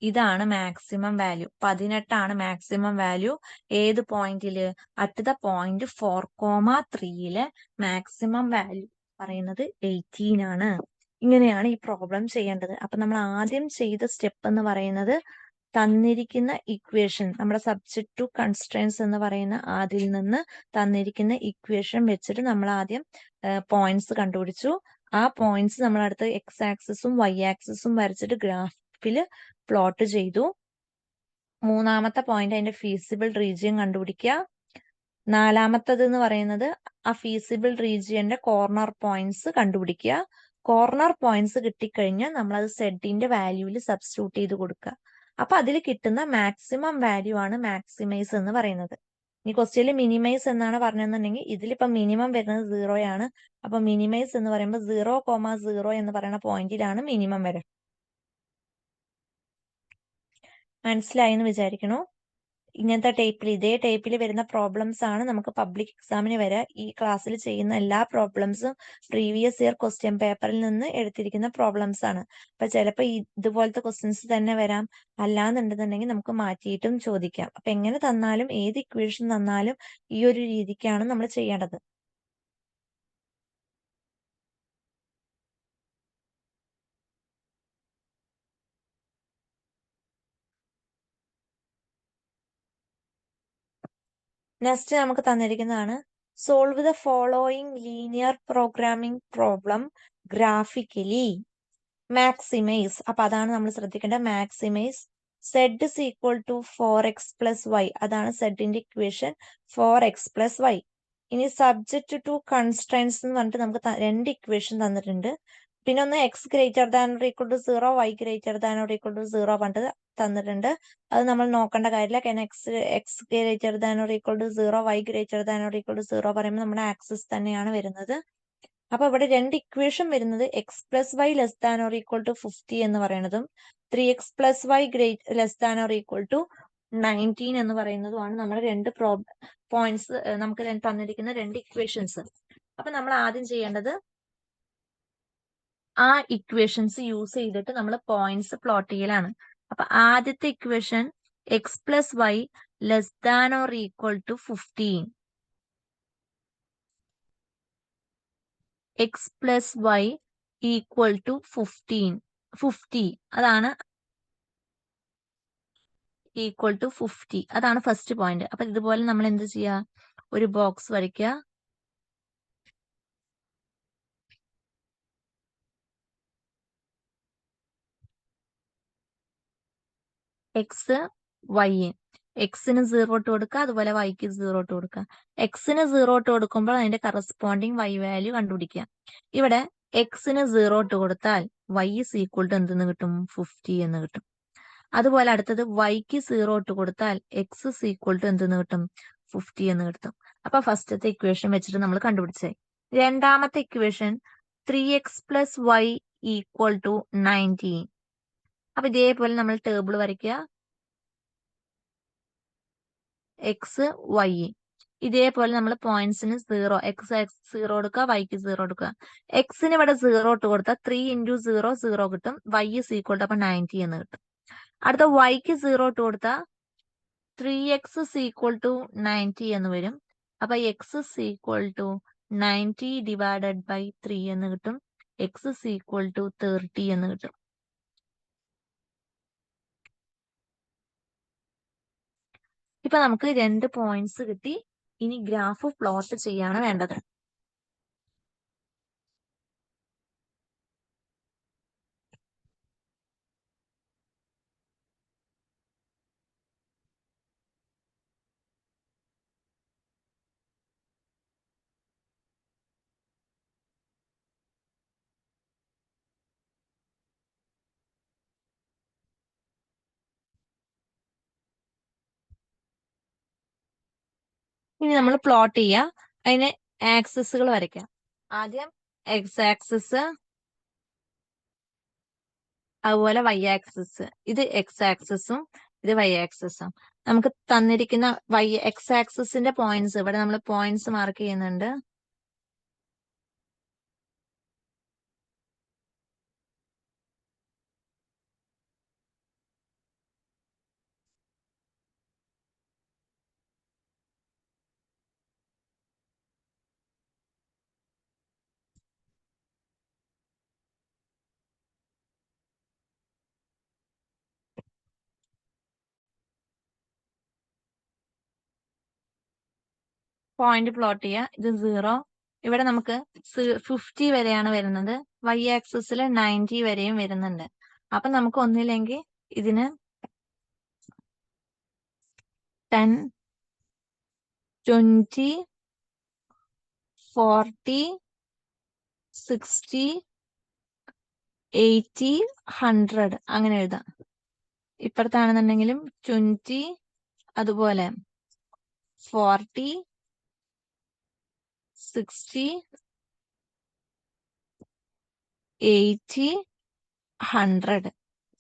ഇതാണ് മാക്സിമം വാല്യൂ. 18 maximum value. ഏത് പോയിന്റില്? At the point 4,3 maximum value പറയുന്നത് 18 ആണ്. ഇങ്ങനെയാണ് ഈ പ്രോബ്ലം ചെയ്യേണ്ടത്. അപ്പൊ നമ്മൾ ആദ്യം ചെയ്ത സ്റ്റെപ്പ് എന്ന് പറയുന്നത് തന്നിരിക്കുന്ന ഇക്വേഷൻ, നമ്മുടെ സബ്ജക്ട് ടു കൺസ്ട്രെയിൻസ് എന്ന് പറയുന്ന അതിൽ നിന്ന് തന്നിരിക്കുന്ന ഇക്വേഷൻ വെച്ചിട്ട് നമ്മൾ ആദ്യം പോയിന്റ്സ് കണ്ടുപിടിച്ചു. ആ പോയിന്റ്സ് നമ്മൾ അടുത്ത് എക്സ് ആക്സിസും വൈ ആക്സിസും വരച്ചിട്ട് ഗ്രാഫിൽ പ്ലോട്ട് ചെയ്തു. മൂന്നാമത്തെ പോയിന്റ് അതിന്റെ ഫീസിബിൾ റീജിയൻ കണ്ടുപിടിക്കുക. നാലാമത്തത് എന്ന് പറയുന്നത് ആ ഫീസിബിൾ റീജിയന്റെ കോർണർ പോയിന്റ്സ് കണ്ടുപിടിക്കുക. കോർണർ പോയിന്റ്സ് കിട്ടിക്കഴിഞ്ഞാൽ നമ്മൾ അത് സെഡിന്റെ വാല്യൂവിൽ സബ്സ്റ്റിറ്റ്യൂട്ട് ചെയ്ത് കൊടുക്കുക. അപ്പൊ അതിൽ കിട്ടുന്ന മാക്സിമം വാല്യൂ ആണ് മാക്സിമൈസ് എന്ന് പറയുന്നത്. ഈ ക്വസ്റ്റ്യനിൽ മിനിമൈസ് എന്നാണ് പറഞ്ഞതെന്നുണ്ടെങ്കിൽ ഇതിലിപ്പോ മിനിമം വരുന്നത് 0 ആണ്. അപ്പൊ മിനിമൈസ് എന്ന് പറയുമ്പോൾ 0,0 എന്ന് പറയുന്ന പോയിന്റിലാണ് മിനിമം വരെ. മനസ്സിലായി എന്ന് വിചാരിക്കണു. ഇങ്ങനത്തെ ടൈപ്പിൽ, ഇതേ ടൈപ്പിൽ വരുന്ന പ്രോബ്ലംസ് ആണ് നമുക്ക് പബ്ലിക് എക്സാമിന് വരെ. ഈ ക്ലാസ്സിൽ ചെയ്യുന്ന എല്ലാ പ്രോബ്ലംസും പ്രീവിയസ് ഇയർ ക്വസ്റ്റ്യൻ പേപ്പറിൽ നിന്ന് എടുത്തിരിക്കുന്ന പ്രോബ്ലംസ് ആണ്. അപ്പൊ ചിലപ്പോൾ ഇതുപോലത്തെ ക്വസ്റ്റ്യൻസ് തന്നെ വരാം. അല്ലാന്നുണ്ടെന്നുണ്ടെങ്കിൽ നമുക്ക് മാറ്റിയിട്ടും ചോദിക്കാം. അപ്പൊ എങ്ങനെ തന്നാലും, ഏത് ഇക്വേഷൻ തന്നാലും ഈ ഒരു രീതിക്കാണ് നമ്മൾ ചെയ്യേണ്ടത്. നെക്സ്റ്റ് നമുക്ക് തന്നിരിക്കുന്നതാണ് solve the following linear programming problem graphically maximise. അപ്പൊ അതാണ് നമ്മൾ ശ്രദ്ധിക്കേണ്ട. Maximise z is equal to 4x plus y. അതാണ് സെഡിന്റെ ഇക്വേഷൻ 4x plus y. ഇനി സബ്ജക്ട് ടു കൺസ്ട്രെയിൻസ് എന്ന് പറഞ്ഞിട്ട് നമുക്ക് രണ്ട് ഇക്വേഷൻ തന്നിട്ടുണ്ട്. പിന്നെ ഒന്ന് X greater than or equal to 0, Y greater than or equal to 0 പറഞ്ഞിട്ട് തന്നിട്ടുണ്ട്. അത് നമ്മൾ നോക്കേണ്ട കാര്യമില്ല. കാരണം X greater than or equal to 0, Y greater than or equal to 0 പറയുമ്പോൾ നമ്മുടെ ആക്സിസ് തന്നെയാണ് വരുന്നത്. അപ്പൊ ഇവിടെ രണ്ട് ഇക്വേഷൻ വരുന്നത് X plus Y less than or equal to 50 എന്ന് പറയുന്നതും 3x plus Y less than or equal to 19 എന്ന് പറയുന്നതുമാണ് നമ്മുടെ രണ്ട് പോയിന്റ്സ്. നമുക്ക് തന്നിരിക്കുന്ന രണ്ട് ഇക്വേഷൻസ്. അപ്പൊ നമ്മൾ ആദ്യം ചെയ്യേണ്ടത് ആ ഇക്വേഷൻസ് യൂസ് ചെയ്തിട്ട് നമ്മൾ പോയിന്റ്സ് പ്ലോട്ട് ചെയ്യലാണ്. അപ്പൊ ആദ്യത്തെ equation x plus Y less than or equal to 15. X plus y equal to 50 അതാണ് ഈക്വൽ ടു 50. അതാണ് ഫസ്റ്റ് പോയിന്റ്. അപ്പൊ ഇതുപോലെ നമ്മൾ എന്ത് ചെയ്യുക? ഒരു ബോക്സ് വരയ്ക്കുക. എക്സ് വൈ, എക്സിന് 0 ഇട്ട് കൊടുക്കുക, അതുപോലെ വൈക്ക് 0 ഇട്ട് കൊടുക്കുക. എക്സിന് 0 ഇട്ട് കൊടുക്കുമ്പോൾ അതിന്റെ കറസ്പോണ്ടിങ് വൈ വാല്യൂ കണ്ടുപിടിക്കുക. ഇവിടെ എക്സിന് 0 ഇട്ട് കൊടുത്താൽ വൈ ഇസ് ഈക്വൽ ടു എന്തെന്ന് കിട്ടും? 50 എന്ന് കിട്ടും. അതുപോലെ അടുത്തത് വൈക്ക് 0 ഇട്ട് കൊടുത്താൽ എക്സ് ഇസ് ഈക്വൽ ടു എന്തെന്ന് കിട്ടും? 50 എന്ന് കിട്ടും. അപ്പൊ ഫസ്റ്റത്തെ ഇക്വേഷൻ വെച്ചിട്ട് നമ്മൾ കണ്ടുപിടിച്ചേ. രണ്ടാമത്തെ equation 3x plus y equal to 19. അപ്പൊ ഇതേപോലെ നമ്മൾ ടേബിൾ വരയ്ക്കുക. എക്സ് വൈ ഇതേപോലെ നമ്മൾ പോയിന്റ്സിന് 0, എക്സ് 0 കൊടുക്കുക, വൈക്ക് 0 കൊടുക്കുക. എക്സിന് ഇവിടെ 0 ഇട്ട് കൊടുത്താൽ 3 × 0 0 കിട്ടും. വൈ ഇസ് ഈക്വൽ ടു അപ്പൊ 90 എന്ന് കിട്ടും. അടുത്ത വൈക്ക് 0 ഇട്ട് കൊടുത്താൽ 3x ഇസ് ഈക്വൽ ടു 90 എന്ന് വരും. അപ്പൊ x is equal to 90 divided by 3 എന്ന് കിട്ടും. എക്സ് ഇസ് ഈക്വൽ ടു 30 എന്ന് കിട്ടും. ഇപ്പൊ നമുക്ക് രണ്ട് പോയിന്റ്സ് കിട്ടി. ഇനി ഗ്രാഫ് പ്ലോട്ട് ചെയ്യാണ് വേണ്ടത്. ഇനി നമ്മൾ പ്ലോട്ട് ചെയ്യുക. അതിന് ആക്സിസുകൾ വരയ്ക്കാം. ആദ്യം എക്സ് ആക്സിസ്, അതുപോലെ വൈ ആക്സിസ്. ഇത് എക്സ് ആക്സിസും ഇത് വൈ ആക്സിസും. നമുക്ക് തന്നിരിക്കുന്ന എക്സ് ആക്സിസിന്റെ പോയിന്റ്സ് ഇവിടെ നമ്മൾ പോയിന്റ്സ് മാർക്ക് ചെയ്യുന്നുണ്ട്. പോയിന്റ് പ്ലോട്ട് ചെയ്യുക. ഇത് 0. ഇവിടെ നമുക്ക് 50 വരെയാണ് വരുന്നത്. y ആക്സിസിൽ 90 വരെയും വരുന്നുണ്ട്. അപ്പൊ നമുക്ക് ഒന്നില്ലെങ്കിൽ ഇതിന് 10, 20, 40, 60, 80, 100 അങ്ങനെ എഴുതാം. ഇപ്പുറത്താണെന്നുണ്ടെങ്കിലും 20, അതുപോലെ 40, 60, 80, 100.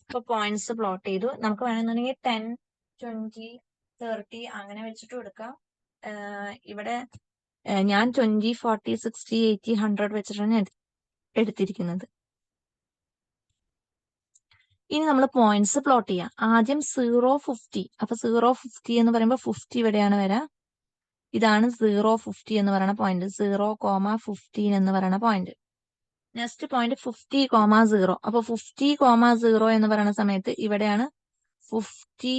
ഇപ്പൊ പോയിന്റ്സ് പ്ലോട്ട് ചെയ്തു. നമുക്ക് വേണമെന്നുണ്ടെങ്കിൽ 10, 20, 30 അങ്ങനെ വെച്ചിട്ട് കൊടുക്കാം. ഇവിടെ ഞാൻ 20, 40, 60, 80, 100 വെച്ചിട്ടാണ് എടുത്തിരിക്കുന്നത്. ഇനി നമ്മൾ പോയിന്റ്സ് പ്ലോട്ട് ചെയ്യാം. ആദ്യം 0, 50. അപ്പൊ 0, 50 എന്ന് പറയുമ്പോൾ 50 ഇവിടെയാണ് വരാ. ഇതാണ് 0, 50 എന്ന് പറയുന്ന പോയിന്റ്. 0, 15 എന്ന് പറയുന്ന പോയിന്റ്. Next point 50, 0. അപ്പൊ 50, 0 എന്ന് പറയുന്ന സമയത്ത് ഇവിടെയാണ് 50,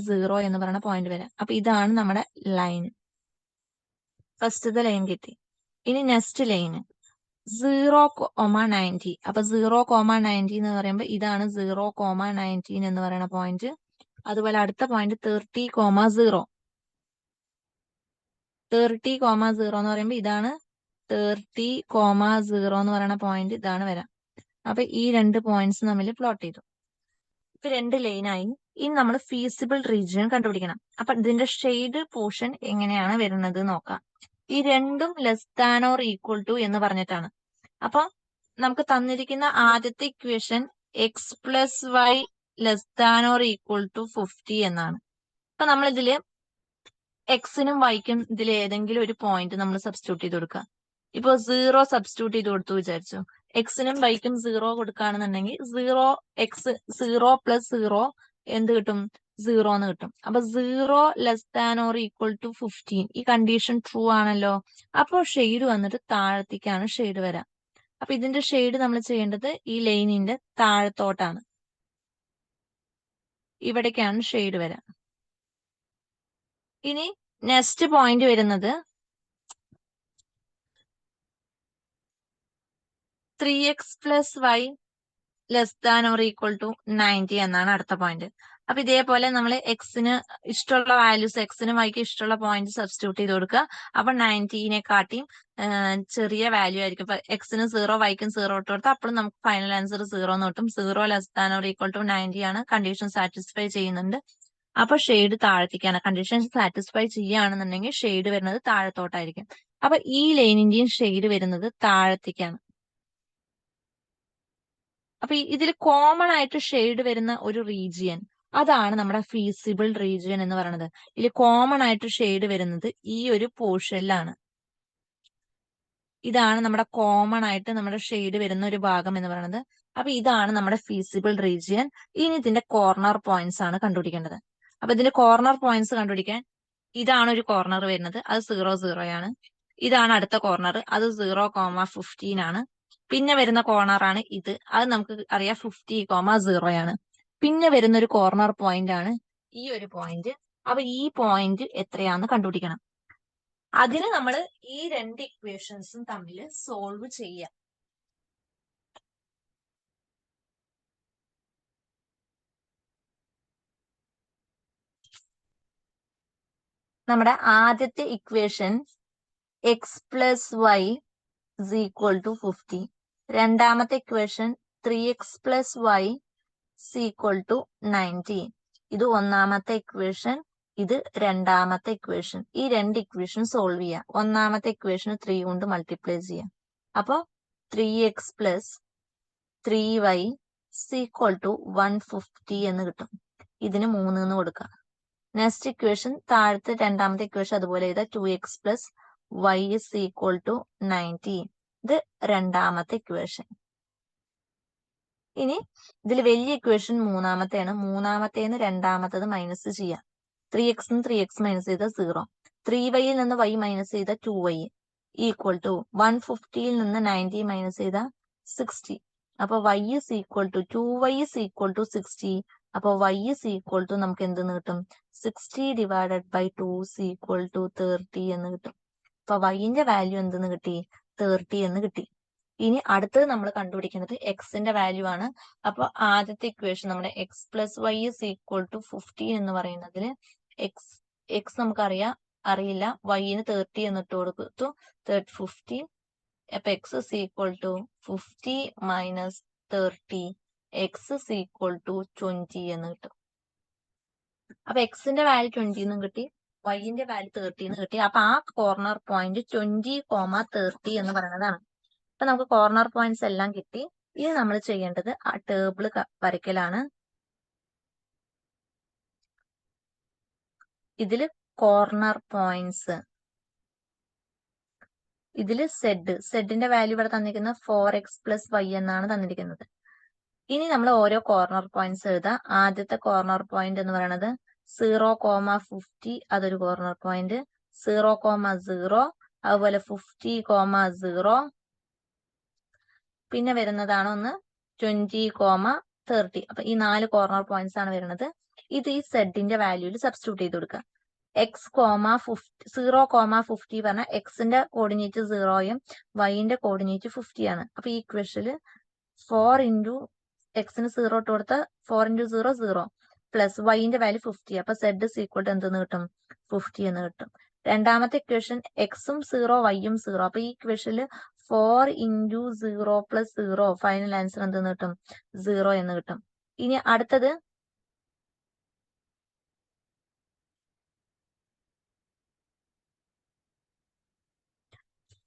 0 എന്ന് പറയുന്ന പോയിന്റ് വരാം. അപ്പൊ ഇതാണ് നമ്മുടെ ലൈൻ. ഫസ്റ്റത്തെ ലൈൻ കിട്ടി. ഇനി നെക്സ്റ്റ് ലൈന് 0, 90. അപ്പൊ 0, 90 എന്ന് പറയുമ്പോൾ ഇതാണ് 0, 19 എന്ന് പറയുന്ന പോയിന്റ്. അതുപോലെ അടുത്ത പോയിന്റ് 30, 0. 30, 0 എന്ന് പറയുമ്പോൾ ഇതാണ് 30, 0 എന്ന് പറയുന്ന പോയിന്റ്. ഇതാണ് വരാം. അപ്പൊ ഈ രണ്ട് പോയിന്റ്സ് തമ്മിൽ പ്ലോട്ട് ചെയ്തു. ഇപ്പൊ രണ്ട് ലൈനായി. ഇനി നമ്മൾ ഫീസിബിൾ റീജിയൻ കണ്ടുപിടിക്കണം. അപ്പൊ ഇതിന്റെ ഷെയ്ഡ് പോർഷൻ എങ്ങനെയാണ് വരുന്നത് നോക്കാം. ഈ രണ്ടും less than or equal to എന്ന് പറഞ്ഞിട്ടാണ്. അപ്പൊ നമുക്ക് തന്നിരിക്കുന്ന ആദ്യത്തെ equation x plus Y less than or equal to 50 എന്നാണ്. അപ്പൊ നമ്മൾ ഇതില് എക്സിനും വൈക്കും ഇതിൽ ഏതെങ്കിലും ഒരു പോയിന്റ് നമ്മൾ സബ്സ്റ്റിറ്റ്യൂട്ട് ചെയ്ത് കൊടുക്കുക. ഇപ്പൊ 0 സബ്സ്റ്റിറ്റ്യൂട്ട് ചെയ്ത് കൊടുത്തു വിചാരിച്ചു. എക്സിനും വൈക്കും 0 കൊടുക്കുകയാണെന്നുണ്ടെങ്കിൽ 0 പ്ലസ് 0 എന്ത് കിട്ടും? 0 എന്ന് കിട്ടും. അപ്പൊ 0 less than or equal to 15. ഈ കണ്ടീഷൻ ട്രൂ ആണല്ലോ. അപ്പൊ ഷെയ്ഡ് വന്നിട്ട് താഴത്തേക്കാണ് ഷെയ്ഡ് വരാം. അപ്പൊ ഇതിന്റെ ഷെയ്ഡ് നമ്മൾ ചെയ്യേണ്ടത് ഈ ലൈനിന്റെ താഴത്തോട്ടാണ്. ഇവിടേക്കാണ് ഷെയ്ഡ് വരാം. ഇനി നെക്സ്റ്റ് പോയിന്റ് വരുന്നത് 3x plus Y less than or equal to 90 എന്നാണ് അടുത്ത പോയിന്റ്. അപ്പൊ ഇതേപോലെ നമ്മൾ എക്സിന് ഇഷ്ടമുള്ള വാല്യൂസ്, എക്സിനും വൈക്ക് ഇഷ്ടമുള്ള പോയിന്റ് സബ്സ്റ്റിറ്റ്യൂട്ട് ചെയ്ത് കൊടുക്കുക. അപ്പൊ 90നെ കാട്ടിയും ചെറിയ വാല്യൂ ആയിരിക്കും. ഇപ്പൊ എക്സിന് 0, വൈക്കും 0 ഇട്ട് കൊടുത്താൽ അപ്പോഴും നമുക്ക് ഫൈനൽ ആൻസർ 0 എന്ന് കിട്ടും. 0 less than or equal to 90 ആണ്. കണ്ടീഷൻ സാറ്റിസ്ഫൈ ചെയ്യുന്നുണ്ട്. അപ്പൊ ഷെയ്ഡ് താഴത്തേക്കാണ്. കണ്ടീഷൻ സാറ്റിസ്ഫൈ ചെയ്യുകയാണെന്നുണ്ടെങ്കിൽ ഷെയ്ഡ് വരുന്നത് താഴത്തോട്ടായിരിക്കും. അപ്പൊ ഈ ലൈനിന്റെയും ഷെയ്ഡ് വരുന്നത് താഴത്തേക്കാണ്. അപ്പൊ ഇതിൽ കോമൺ ആയിട്ട് ഷെയ്ഡ് വരുന്ന ഒരു റീജിയൻ, അതാണ് നമ്മുടെ ഫീസിബിൾ റീജിയൻ എന്ന് പറയുന്നത്. ഇതിൽ കോമൺ ആയിട്ട് ഷെയ്ഡ് വരുന്നത് ഈ ഒരു പോർഷനിലാണ്. ഇതാണ് നമ്മുടെ കോമൺ ആയിട്ട് നമ്മുടെ ഷെയ്ഡ് വരുന്ന ഒരു ഭാഗം എന്ന് പറയുന്നത്. അപ്പൊ ഇതാണ് നമ്മുടെ ഫീസിബിൾ റീജിയൻ. ഇനി ഇതിന്റെ കോർണർ പോയിന്റ്സ് ആണ് കണ്ടുപിടിക്കേണ്ടത്. അപ്പൊ ഇതിന്റെ കോർണർ പോയിന്റ്സ് കണ്ടുപിടിക്കാൻ ഇതാണ് ഒരു കോർണർ വരുന്നത്. അത് 0, 0 ആണ്. ഇതാണ് അടുത്ത കോർണർ. അത് 0, 15 ആണ്. പിന്നെ വരുന്ന കോർണർ ആണ് ഇത്. അത് നമുക്ക് അറിയാം 50, 0 ആണ്. പിന്നെ വരുന്ന ഒരു കോർണർ പോയിന്റ് ആണ് ഈ ഒരു പോയിന്റ്. അപ്പൊ ഈ പോയിന്റ് എത്രയാന്ന് കണ്ടുപിടിക്കണം. അതിന് നമ്മൾ ഈ രണ്ട് ഇക്വേഷൻസും തമ്മിൽ സോൾവ് ചെയ്യാം. നമ്മുടെ ആദ്യത്തെ equation x plus y is equal to 50. രണ്ടാമത്തെ equation 3x plus y is equal to 90. ഇത് ഒന്നാമത്തെ ഇക്വേഷൻ, ഇത് രണ്ടാമത്തെ ഇക്വേഷൻ. ഈ രണ്ട് ഇക്വേഷൻ സോൾവ് ചെയ്യാം. ഒന്നാമത്തെ ഇക്വേഷൻ 3 കൊണ്ട് മൾട്ടിപ്ലൈ ചെയ്യാം. അപ്പൊ 3x plus 3y is equal to 150 എന്ന് കിട്ടും. ഇതിന് 3 എന്ന് കൊടുക്കാം. നെക്സ്റ്റ് ഇക്വേഷൻ താഴത്തെ രണ്ടാമത്തെ ഇക്വേഷൻ അതുപോലെ ചെയ്താൽ 2x plus y is equal to 90. ഇത് രണ്ടാമത്തെ ഇക്വേഷൻ. ഇനി ഇതിൽ വലിയ ഇക്വേഷൻ മൂന്നാമത്തെയാണ്. മൂന്നാമത്തേന്ന് രണ്ടാമത്തത് മൈനസ് ചെയ്യാം. 3x 3x മൈനസ് ചെയ്ത 0. 3y നിന്ന് y മൈനസ് ചെയ്ത 2y ഈക്വൽ ടു 150 നിന്ന് 90 മൈനസ് ചെയ്ത 60. അപ്പൊ y is equal to 2y is equal to 60. അപ്പൊ y is equal to നമുക്ക് എന്തെന്ന് കിട്ടും? 60 divided by 2 is equal to 30 എന്ന് കിട്ടും. അപ്പൊ y-ന്റെ വാല്യൂ എന്തെന്ന് കിട്ടി? 30 എന്ന് കിട്ടി. ഇനി അടുത്തത് നമ്മൾ കണ്ടുപിടിക്കുന്നത് എക്സിന്റെ വാല്യൂ ആണ്. അപ്പൊ ആദ്യത്തെ ഇക്വേഷൻ നമ്മുടെ x plus y is equal to 15 എന്ന് പറയുന്നതിൽ എക്സ് അറിയില്ല, വൈന് 30 എന്നിട്ട് കൊടുത്തു 50. അപ്പൊ x is equal to 50 minus 30, x is equal to 20 എന്ന് കിട്ടും. അപ്പൊ എക്സിന്റെ വാല്യൂ 20 എന്നും കിട്ടി, വൈന്റെ വാല്യൂ 30 എന്ന് കിട്ടി. അപ്പൊ ആ കോർണർ പോയിന്റ് 20,30 എന്ന് പറയുന്നതാണ്. അപ്പൊ നമുക്ക് കോർണർ പോയിന്റ്സ് എല്ലാം കിട്ടി. ഇനി നമ്മൾ ചെയ്യേണ്ടത് ആ ടേബിൾ വരയ്ക്കലാണ്. ഇതില് കോർണർ പോയിന്റ്സ്, ഇതില് സെഡിന്റെ വാല്യൂ ഇവിടെ തന്നിരിക്കുന്നത് 4x പ്ലസ് y എന്നാണ് തന്നിരിക്കുന്നത്. ഇനി നമ്മൾ ഓരോ കോർണർ പോയിന്റ്സ് എഴുതാം. ആദ്യത്തെ കോർണർ പോയിന്റ് എന്ന് പറയുന്നത് 0,50, അതൊരു കോർണർ പോയിന്റ്. 0,0, അതുപോലെ 50,0, പിന്നെ വരുന്നതാണ് ഒന്ന് 20,30. അപ്പൊ ഈ 4 കോർണർ പോയിന്റ്സ് ആണ് വരുന്നത്. ഇത് ഈ സെഡിന്റെ വാല്യൂല് സബ്സ്റ്റിറ്റ്യൂട്ട് ചെയ്ത് കൊടുക്കുക. 0,50 പറഞ്ഞാൽ എക്സിന്റെ കോർഡിനേറ്റ് 0യും വൈന്റെ കോർഡിനേറ്റ് 50 ആണ്. അപ്പൊ ഈ ഇക്വേഷനിൽ 4 ഇൻറ്റു എക്സിന് 0 ഇട്ട് കൊടുത്താൽ 4 ഇൻറ്റു 0 0 പ്ലസ് വൈന്റെ വാല്യൂ 50. അപ്പൊ സെഡ് ഇസ് ഈക്വൽ ടു എന്തെന്ന് കിട്ടും? 50 എന്ന് കിട്ടും. രണ്ടാമത്തെ ഇക്വേഷൻ എക്സും 0 വൈയും 0. അപ്പൊ ഈ ഇക്വേഷനിൽ 4 ഇൻറ്റു 0 പ്ലസ് 0, ഫൈനൽ ആൻസർ എന്തെന്ന് കിട്ടും? 0 എന്ന് കിട്ടും. ഇനി അടുത്തത്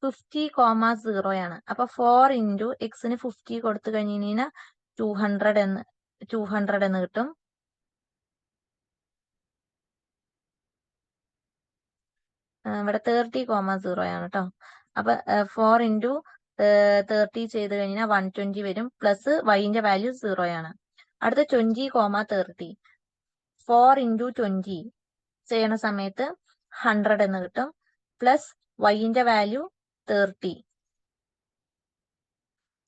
50,0 ആണ്. അപ്പൊ 4 ഇൻറ്റു എക്സിന് 50 കൊടുത്തു കഴിഞ്ഞാൽ 200 എന്ന് കിട്ടും. ഇവിടെ 30,0 ആണ് കേട്ടോ. അപ്പൊ 4 ഇൻറ്റു 30 ചെയ്ത് കഴിഞ്ഞാൽ 120 വരും. പ്ലസ് വൈന്റെ വാല്യൂ 0 ആണ്. അടുത്ത 20,30, 4 ഇൻറ്റു 20 ചെയ്യണ സമയത്ത് 100 എന്ന് കിട്ടും. പ്ലസ് വൈന്റെ വാല്യൂ 30,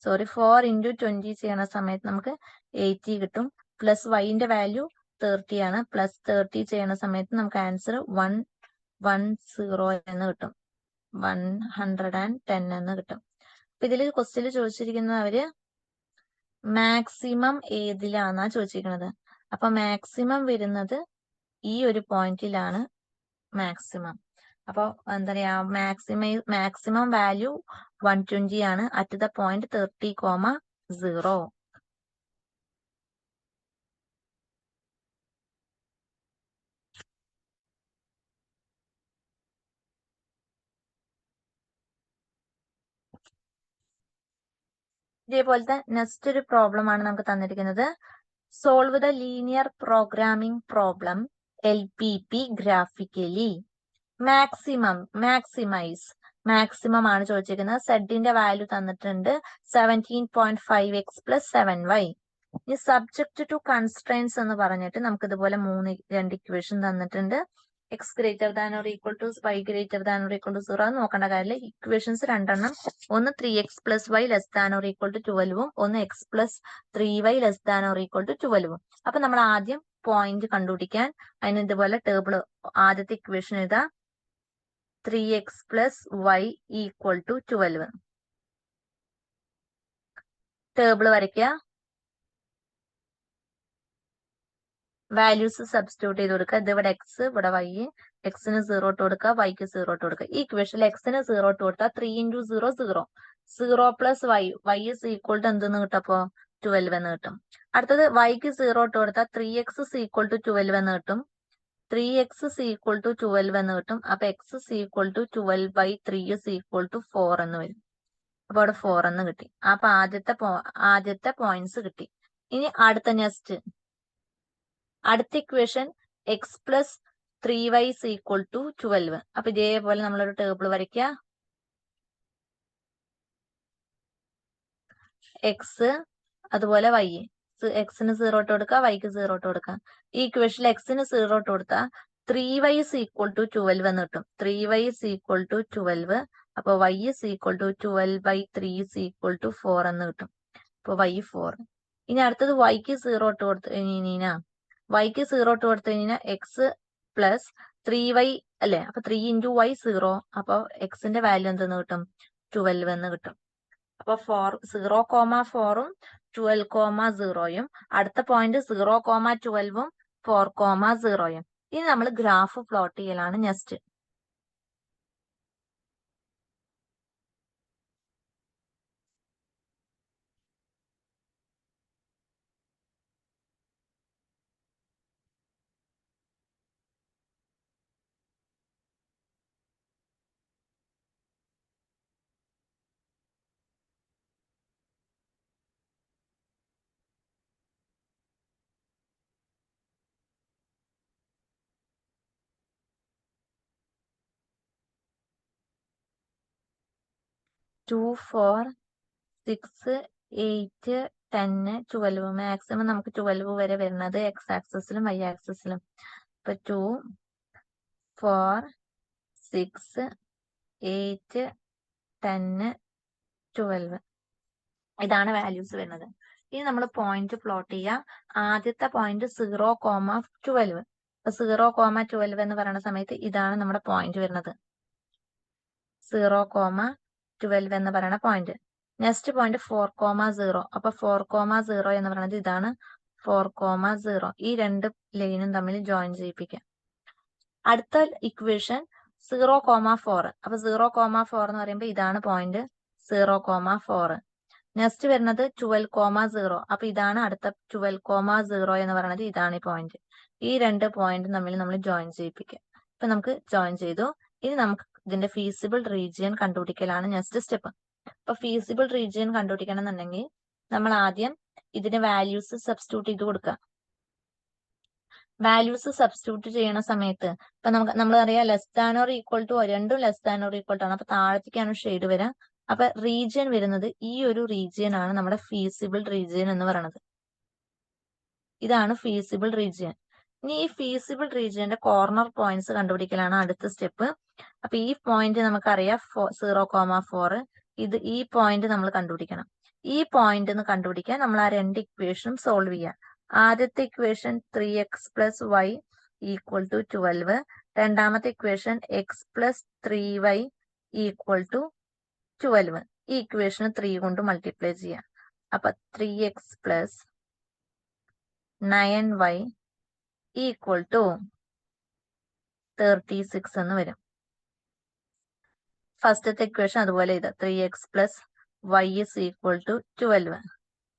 4 ഇൻറ്റു 20 ചെയ്യണ സമയത്ത് നമുക്ക് 80 കിട്ടും. പ്ലസ് വൈന്റെ വാല്യൂ 30 ആണ്. പ്ലസ് 30 ചെയ്യണ സമയത്ത് നമുക്ക് ആൻസർ 110 എന്ന് കിട്ടും. 110 എന്ന് കിട്ടും. അപ്പൊ ഇതിൽ ക്വസ്റ്റ്യനിൽ ചോദിച്ചിരിക്കുന്നത് അവര് മാക്സിമം ഏതിലാന്നാ ചോദിച്ചിരിക്കുന്നത്. അപ്പൊ മാക്സിമം വരുന്നത് ഈ ഒരു പോയിന്റിലാണ് മാക്സിമം. അപ്പൊ എന്താ പറയാ, മാക്സിമം വാല്യൂ 120 ആണ് അറ്റ് ദ പോയിന്റ് 30,0. ഇതേപോലത്തെ നെക്സ്റ്റ് ഒരു പ്രോബ്ലം ആണ് നമുക്ക് തന്നിരിക്കുന്നത്. Solve the linear programming problem LPP graphically. Maximum ആണ് ചോദിച്ചിരിക്കുന്നത്. സെഡിന്റെ വാല്യൂ തന്നിട്ടുണ്ട് 17.5x പ്ലസ് 7y. ഇനി സബ്ജക്ട് ടു കൺസ്ട്രെയിൻസ് എന്ന് പറഞ്ഞിട്ട് നമുക്ക് ഇതുപോലെ രണ്ട് ഇക്വേഷൻ തന്നിട്ടുണ്ട്. X greater than or equal to Y greater than or equal to 0 എന്ന് നോക്കേണ്ട കാര്യമില്ല. ഇക്വേഷൻസ് രണ്ടെണ്ണം, ഒന്ന് 3x plus Y less than or equal to 12ഉം ഒന്ന് x plus 3y less than or equal to 12ഉം. അപ്പൊ നമ്മൾ ആദ്യം പോയിന്റ് കണ്ടുപിടിക്കാൻ അതിന് ഇതുപോലെ ടേബിൾ ആദ്യത്തെ ഇക്വേഷൻ എഴുതാം. 3x plus y equal to 12. Table വരയ്ക്കുക. വാല്യൂസ് സബ്സ്റ്റിറ്റ്യൂട്ട് ചെയ്ത് കൊടുക്കുക. ഇത് ഇവിടെ എക്സ്, ഇവിടെ വൈ. എക്സിന് 0 ഇട്ട് കൊടുക്കുക, വൈക്ക് 0 ഇട്ട് കൊടുക്കുക. ഈ ഇക്വേഷനിൽ എക്സിന് 0 ഇട്ട് കൊടുത്താൽ 3 into 0 0, 0 plus y is equal to എന്തെന്ന് കിട്ടും? അപ്പോ 12 എന്ന് കിട്ടും. അടുത്തത് വൈക്ക് 0 ഇട്ട് കൊടുത്താൽ 3x ഇസ് ഈക്വൽ ടു 12 എന്ന് കിട്ടും. 3x ഇസ് ഈക്വൽ ടു 12 എന്ന് കിട്ടും. അപ്പൊ x is equal to 12 by 3 is equal to 4 എന്ന് വരും. അപ്പൊ അവിടെ 4 എന്ന് കിട്ടി. അപ്പൊ ആദ്യത്തെ പോയിന്റ്സ് കിട്ടി. ഇനി അടുത്ത equation x plus 3y is equal to 12. അപ്പൊ ഇതേപോലെ നമ്മളൊരു ടേബിൾ വരയ്ക്കുക. എക്സ് അതുപോലെ വൈ. എക്സിന് 0 ഇട്ട് കൊടുക്കുക, വൈക്ക് 0 ഇട്ട് കൊടുക്കുക. ഈ ഇക്വേഷനിൽ എക്സിന് 0 ഇട്ട് കൊടുത്താൽ 3y ഇസ് ഈക്വൽ ടു 12 എന്ന് കിട്ടും. 3y is equal to 12. അപ്പൊ y is equal to 12 by 3 is equal to 4 എന്ന് കിട്ടും. അപ്പൊ y 4. ഇനി അടുത്തത് വൈക്ക് 0 ഇട്ട് കൊടുത്തു കഴിഞ്ഞാൽ വൈക്ക് 0 ഇട്ട് കൊടുത്തു കഴിഞ്ഞാൽ എക്സ് പ്ലസ് 3y അല്ലേ? അപ്പൊ 3 × y 0. അപ്പൊ എക്സിന്റെ വാല്യൂ എന്തെന്ന് കിട്ടും? 12 എന്ന് കിട്ടും. അപ്പൊ 0,4ഉം 12,0യും അടുത്ത പോയിന്റ് 0,12ഉം 4,0യും. ഇനി നമ്മൾ ഗ്രാഫ് പ്ലോട്ട് ചെയ്യലാണ് നെക്സ്റ്റ്. ടു 4 6 8 10 12 മാക്സിമം നമുക്ക് 12 വരെ വരുന്നത് എക്സ് ആക്സിസിലും വൈ ആക്സിസിലും. ഇപ്പൊ 2 4 6 8 10 12 ഇതാണ് വാല്യൂസ് വരുന്നത്. ഇനി നമ്മൾ പോയിന്റ് പ്ലോട്ട് ചെയ്യാം. ആദ്യത്തെ പോയിന്റ് 0,12. 0,12 എന്ന് പറയുന്ന സമയത്ത് ഇതാണ് നമ്മുടെ പോയിന്റ് വരുന്നത്, 0,12 എന്ന് പറയുന്ന പോയിന്റ്. Next point 4,0. അപ്പൊ 4,0 എന്ന് പറയുന്നത് ഇതാണ് 4,0. ഈ രണ്ട് ലൈനും തമ്മിൽ ജോയിൻ ചെയ്യിപ്പിക്കാം. അടുത്ത ഇക്വേഷൻ 0,4. അപ്പൊ 0,4 എന്ന് പറയുമ്പോൾ ഇതാണ് പോയിന്റ് 0,4. നെക്സ്റ്റ് വരുന്നത് 12,0. അപ്പൊ ഇതാണ് അടുത്ത 12,0 എന്ന് പറയുന്നത് ഇതാണ് ഈ പോയിന്റ്. ഈ രണ്ട് പോയിന്റ് തമ്മിൽ നമ്മൾ ജോയിൻ ചെയ്യിപ്പിക്കുക. ഇപ്പൊ നമുക്ക് ജോയിൻ ചെയ്തു. ഇനി നമുക്ക് ഇതിന്റെ ഫീസിബിൾ റീജിയൻ കണ്ടുപിടിക്കലാണ് നെക്സ്റ്റ് സ്റ്റെപ്പ്. അപ്പൊ ഫീസിബിൾ റീജിയൻ കണ്ടുപിടിക്കണം എന്നുണ്ടെങ്കിൽ നമ്മൾ ആദ്യം ഇതിന്റെ വാല്യൂസ് സബ്സ്റ്റിറ്റ്യൂട്ട് ചെയ്ത് കൊടുക്കുക. വാല്യൂസ് സബ്സ്റ്റിറ്റ്യൂട്ട് ചെയ്യണ സമയത്ത് ഇപ്പൊ നമ്മളറിയാം less than or equal to, രണ്ടും less than or equal to ആണ്. അപ്പൊ താഴത്തേക്കാണ് ഷെയ്ഡ് വരാം. അപ്പൊ റീജിയൻ വരുന്നത് ഈ ഒരു റീജിയൻ ആണ് നമ്മുടെ ഫീസിബിൾ റീജിയൻ എന്ന് പറയുന്നത്. ഇതാണ് ഫീസിബിൾ റീജിയൻ. ഇനി ഈ ഫീസിബിൾ റീജിയന്റെ കോർണർ പോയിന്റ്സ് കണ്ടുപിടിക്കലാണ് അടുത്ത സ്റ്റെപ്പ്. അപ്പൊ ഈ പോയിന്റ് നമുക്കറിയാം 0,4. ഈ പോയിന്റ് നമ്മൾ കണ്ടുപിടിക്കണം. ഈ പോയിന്റ് എന്ന് കണ്ടുപിടിക്കാൻ നമ്മൾ ആ രണ്ട് ഇക്വേഷനും സോൾവ് ചെയ്യാം. ആദ്യത്തെ ഇക്വേഷൻ 3x + y = 12. രണ്ടാമത്തെ ഇക്വേഷൻ x + 3y = 12. ഈ ഇക്വേഷന് 3 കൊണ്ട് മൾട്ടിപ്ലൈ ചെയ്യാം. അപ്പൊ 3x + 9y = 36 എന്ന് വരും. ഫസ്റ്റത്തെ ഇക്വേഷൻ അതുപോലെ ഇത് 3x + y = 12.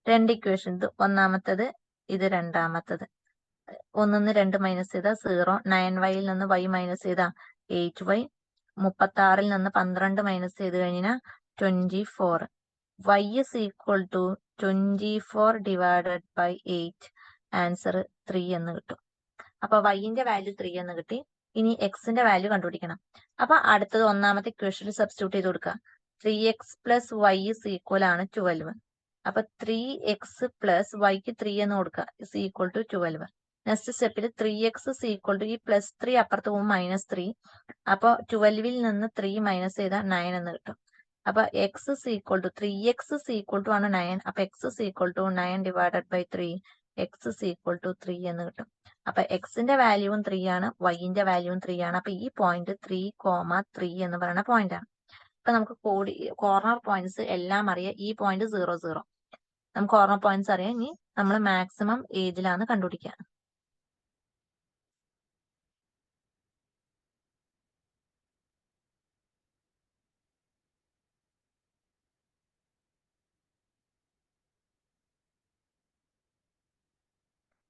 രണ്ട് ഇക്വേഷൻ, ഇത് ഒന്നാമത്തത്, ഇത് രണ്ടാമത്തത്. 1 2 മൈനസ് ചെയ്താൽ 0. 9y നിന്ന് y മൈനസ് ചെയ്താൽ 8y. 36 നിന്ന് 12 മൈനസ് ചെയ്ത് കഴിഞ്ഞാൽ 24. y = 24 divided by 8. ആൻസർ 3 എന്ന് കിട്ടും. അപ്പൊ yന്റെ വാല്യൂ 3 എന്ന് കിട്ടി. ഇനി എക്സിന്റെ വാല്യൂ കണ്ടുപിടിക്കണം. അപ്പൊ അടുത്തത് ഒന്നാമത്തെ ഇക്വേഷനിൽ സബ്സ്റ്റിറ്റ്യൂട്ട് ചെയ്ത് കൊടുക്കുക. 3x + y = 12. അപ്പൊ 3x + yക്ക് 3 എന്ന് കൊടുക്കുക = 12. നെക്സ്റ്റ് സ്റ്റെപ്പിൽ 3x = ഈ +3 അപ്പുറത്ത് പോകും -3. അപ്പൊ 12ൽ നിന്ന് 3 മൈനസ് ചെയ്താൽ 9 എന്ന് കിട്ടും. അപ്പൊ 3x ആണ് 9. അപ്പൊ x = 9 ഡിവൈഡഡ് ബൈ 3. x = 3 എന്ന് കിട്ടും. അപ്പൊ എക്സിന്റെ വാല്യൂവും 3 ആണ്, വൈന്റെ വാല്യൂവും 3 ആണ്. അപ്പൊ ഈ പോയിന്റ് 3,3 എന്ന് പറയുന്ന പോയിന്റ് ആണ്. ഇപ്പൊ നമുക്ക് കോർണർ പോയിന്റ്സ് എല്ലാം അറിയാം. ഈ പോയിന്റ് 0 0. നമുക്ക് കോർണർ പോയിന്റ്സ് അറിയാം. ഇനി നമ്മൾ മാക്സിമം ഏജിലാണ് കണ്ടുപിടിക്കുക.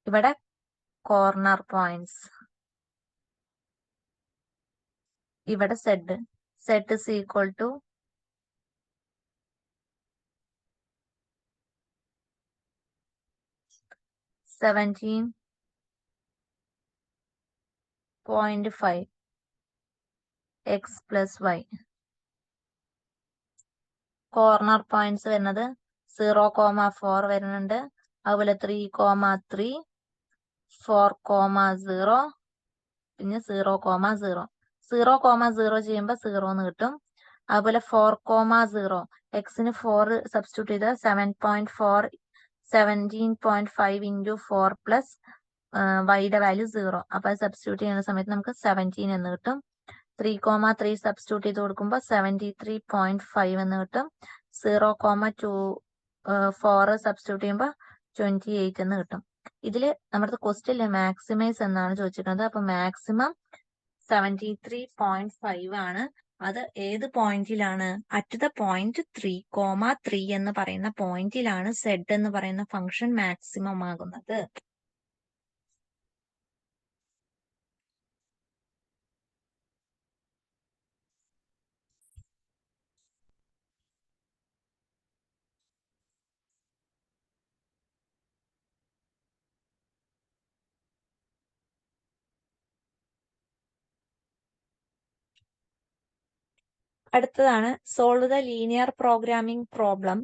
ഇവിടെ കോർണർ പോയിന്റ്സ്, ഇവിടെ z = 17.5 x + y. Corner points വരുന്നത് 0,4 വരുന്നുണ്ട്, അതുപോലെ 3,3, 4,0, പിന്നെ 0,0. 0,0 ചെയ്യുമ്പോൾ 0 എന്ന് കിട്ടും. അതുപോലെ 4,0, എക്സിന് 4 സബ്സ്റ്റിറ്റ്യൂട്ട് ചെയ്താൽ 17.5 × 4 + വൈയുടെ വാല്യൂ 0. അപ്പൊ അത് സബ്സ്റ്റിറ്റ്യൂട്ട് ചെയ്യുന്ന സമയത്ത് നമുക്ക് 17 എന്ന് കിട്ടും. 3,3 സബ്സ്റ്റിറ്റ്യൂട്ട് ചെയ്ത് കൊടുക്കുമ്പോൾ 73.5 എന്ന് കിട്ടും. 0,4 സബ്സ്റ്റിറ്റ്യൂട്ട് ചെയ്യുമ്പോൾ 28 എന്ന് കിട്ടും. ഇതില് നമ്മുടെ ക്വസ്റ്റ്യനില് മാക്സിമൈസ് എന്നാണ് ചോദിച്ചിരിക്കുന്നത്. അപ്പൊ മാക്സിമം 73.5 ആണ്. അത് ഏത് പോയിന്റിലാണ്? അറ്റ് ദ പോയിന്റ് 3,3 എന്ന് പറയുന്ന പോയിന്റിലാണ് സെഡ് എന്ന് പറയുന്ന ഫംഗ്ഷൻ മാക്സിമം ആകുന്നത്. അടുത്തതാണ് solve the linear programming problem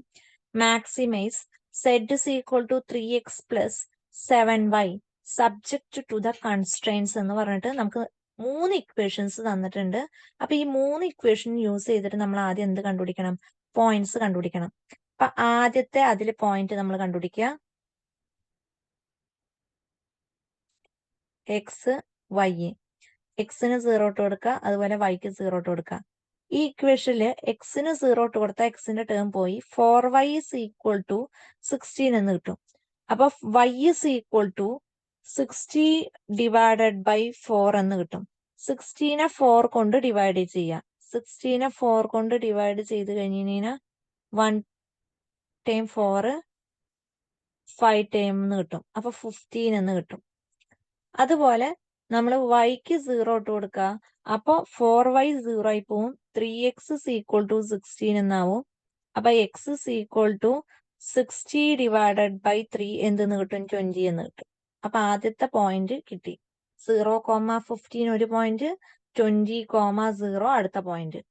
maximise z is equal to 3x plus 7y subject to the constraints എന്ന് പറഞ്ഞിട്ട് നമുക്ക് 3 ഇക്വേഷൻസ് തന്നിട്ടുണ്ട്. അപ്പൊ ഈ 3 ഇക്വേഷൻ യൂസ് ചെയ്തിട്ട് നമ്മൾ ആദ്യം എന്ത് കണ്ടുപിടിക്കണം? പോയിന്റ്സ് കണ്ടുപിടിക്കണം. അപ്പൊ ആദ്യത്തെ അതിൽ പോയിന്റ് നമ്മൾ കണ്ടുപിടിക്കുക എക്സ് വൈ. എക്സിന് 0 ഇട്ട് കൊടുക്കുക, അതുപോലെ വൈക്ക് 0 ഇട്ട് കൊടുക്കുക. ഈ ഇക്വേഷനില് എക്സിന് 0 ഇട്ട് കൊടുത്താൽ എക്സിന്റെ ടേം പോയി 4y is equal to 16 എന്ന് കിട്ടും. അപ്പൊ y is equal to 60 divided by 4 എന്ന് കിട്ടും. 16നെ 4 കൊണ്ട് ഡിവൈഡ് ചെയ്യുക. 16നെ 4 കൊണ്ട് ഡിവൈഡ് ചെയ്ത് കഴിഞ്ഞാൽ 1 ടൈം 4 5 ടൈം എന്ന് കിട്ടും. അപ്പൊ 15 എന്ന് കിട്ടും. അതുപോലെ നമ്മൾ വൈക്ക് 0 ഇട്ട് കൊടുക്കുക. അപ്പൊ 4y 0 ആയി പോവും. 3x is equal to 16 എന്നാവും. അപ്പൊ x is equal to 60 divided by 3 എന്തെന്ന് കിട്ടും? 20 എന്ന് കിട്ടും. അപ്പൊ ആദ്യത്തെ പോയിന്റ് കിട്ടി. 0,15 ഒരു പോയിന്റ്, 20,0 അടുത്ത പോയിന്റ്.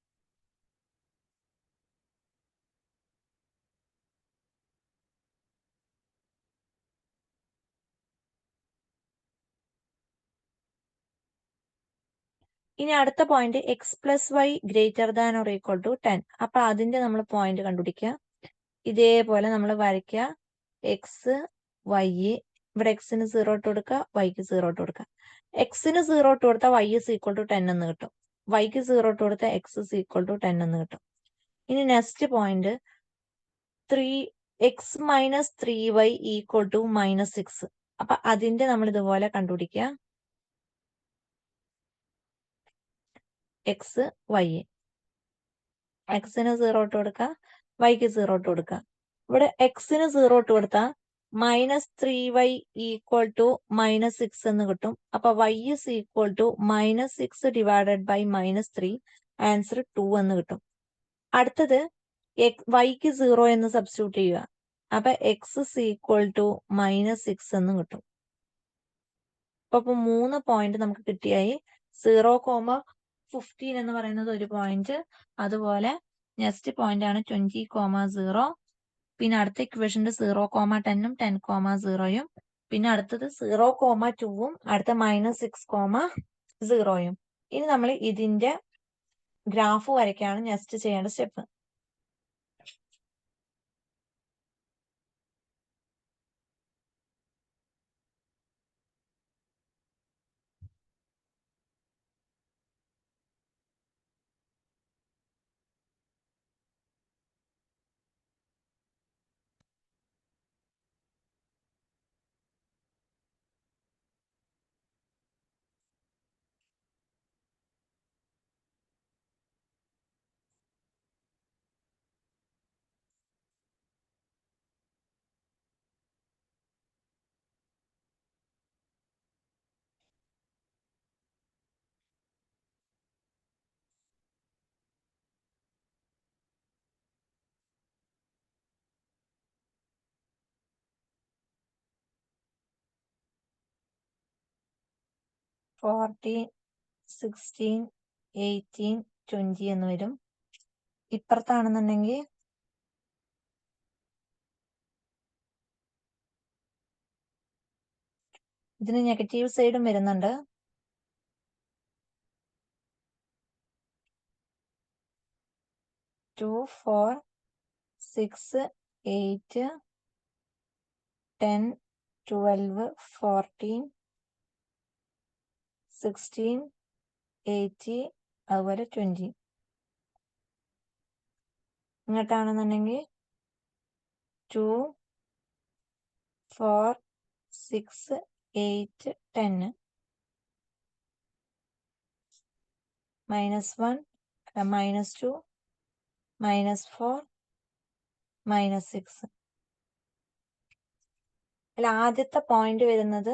ഇനി അടുത്ത point x plus y greater than or equal to 10. അപ്പൊ അതിന്റെ നമ്മൾ പോയിന്റ് കണ്ടുപിടിക്കുക. ഇതേപോലെ നമ്മൾ വരയ്ക്കുക. എക്സ് വൈ, ഇവിടെ എക്സിന് 0 ഇട്ട് കൊടുക്കുക, വൈക്ക് 0 ഇട്ട് കൊടുക്കുക. എക്സിന് 0 ഇട്ട് കൊടുത്താൽ വൈ ഇസ് ഈക്വൽ ടു 10 എന്ന് കിട്ടും. വൈക്ക് 0 ഇട്ട് കൊടുത്താൽ എക്സ് ഇസ് ഈക്വൽ ടു 10 എന്ന് കിട്ടും. ഇനി next point 3x minus 3y equal to -6. അപ്പൊ അതിന്റെ നമ്മൾ ഇതുപോലെ കണ്ടുപിടിക്കുക. എക്സ് വൈ, എക്സിന് 0 ഇട്ട് കൊടുക്കുക, വൈക്ക് 0 ഇട്ട് കൊടുക്കുക. ഇവിടെ എക്സിന് 0 ഇട്ട് കൊടുത്താൽ -3y ഈക്വൽ ടു -6 എന്ന് കിട്ടും. അപ്പൊ y is equal to -6 divided by -3, answer 2 എന്ന് കിട്ടും. അടുത്തത് വൈക്ക് 0 എന്ന് സബ്സ്റ്റിറ്റ്യൂട്ട് ചെയ്യുക. അപ്പൊ എക്സ് ഇസ് ഈക്വൽ ടു -6 എന്ന് കിട്ടും. അപ്പൊ 3 പോയിന്റ് നമുക്ക് കിട്ടിയായി. 0,15 എന്ന് പറയുന്നത് ഒരു പോയിന്റ്, അതുപോലെ നെക്സ്റ്റ് പോയിന്റ് ആണ് 20,0. പിന്നെ അടുത്ത ഇക്വേഷന്റെ 0,10ഉം 10,0യും, പിന്നെ അടുത്തത് 0,2ഉം അടുത്ത -6,0യും. ഇനി നമ്മൾ ഇതിന്റെ ഗ്രാഫ് വരയ്ക്കാണ് നെക്സ്റ്റ് ചെയ്യേണ്ട സ്റ്റെപ്പ്. ഫോർട്ടീൻ 16 18 20 എന്ന് വരും. ഇപ്പുറത്താണെന്നുണ്ടെങ്കിൽ ഇതിന് നെഗറ്റീവ് സൈഡും വരുന്നുണ്ട്. 2 4 6 8 10 12 14 16, 80, അതുപോലെ 20. ഇങ്ങോട്ടാണെന്നുണ്ടെങ്കിൽ 2, 4, 6, 8, 10. -1, -2, -4, -6. അല്ല, ആദ്യത്തെ പോയിന്റ് വരുന്നത്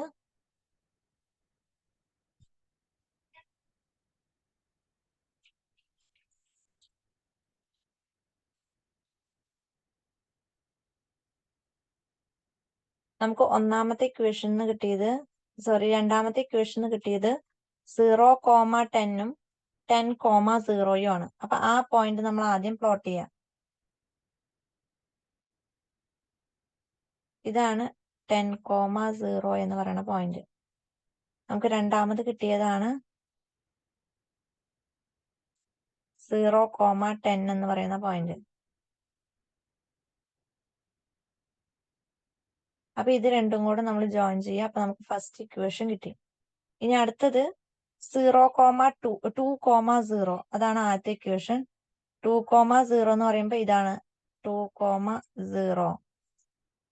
നമുക്ക് രണ്ടാമത്തെ ഇക്വേഷന് കിട്ടിയത് 0,10-ഉം 10,0 ആണ്. അപ്പൊ ആ പോയിന്റ് നമ്മൾ ആദ്യം പ്ലോട്ട് ചെയ്യാം. ഇതാണ് 10,0 എന്ന് പറയുന്ന പോയിന്റ്. നമുക്ക് രണ്ടാമത് കിട്ടിയതാണ് 0,10 എന്ന് പറയുന്ന പോയിന്റ്. അപ്പൊ ഇത് രണ്ടും കൂടെ നമ്മൾ ജോയിൻ ചെയ്യാം. അപ്പൊ നമുക്ക് ഫസ്റ്റ് ഇക്വേഷൻ കിട്ടി. ഇനി അടുത്തത് 2,0 അതാണ് ആദ്യത്തെ ഇക്വേഷൻ. 2,0 എന്ന് പറയുമ്പോൾ ഇതാണ് 2,0.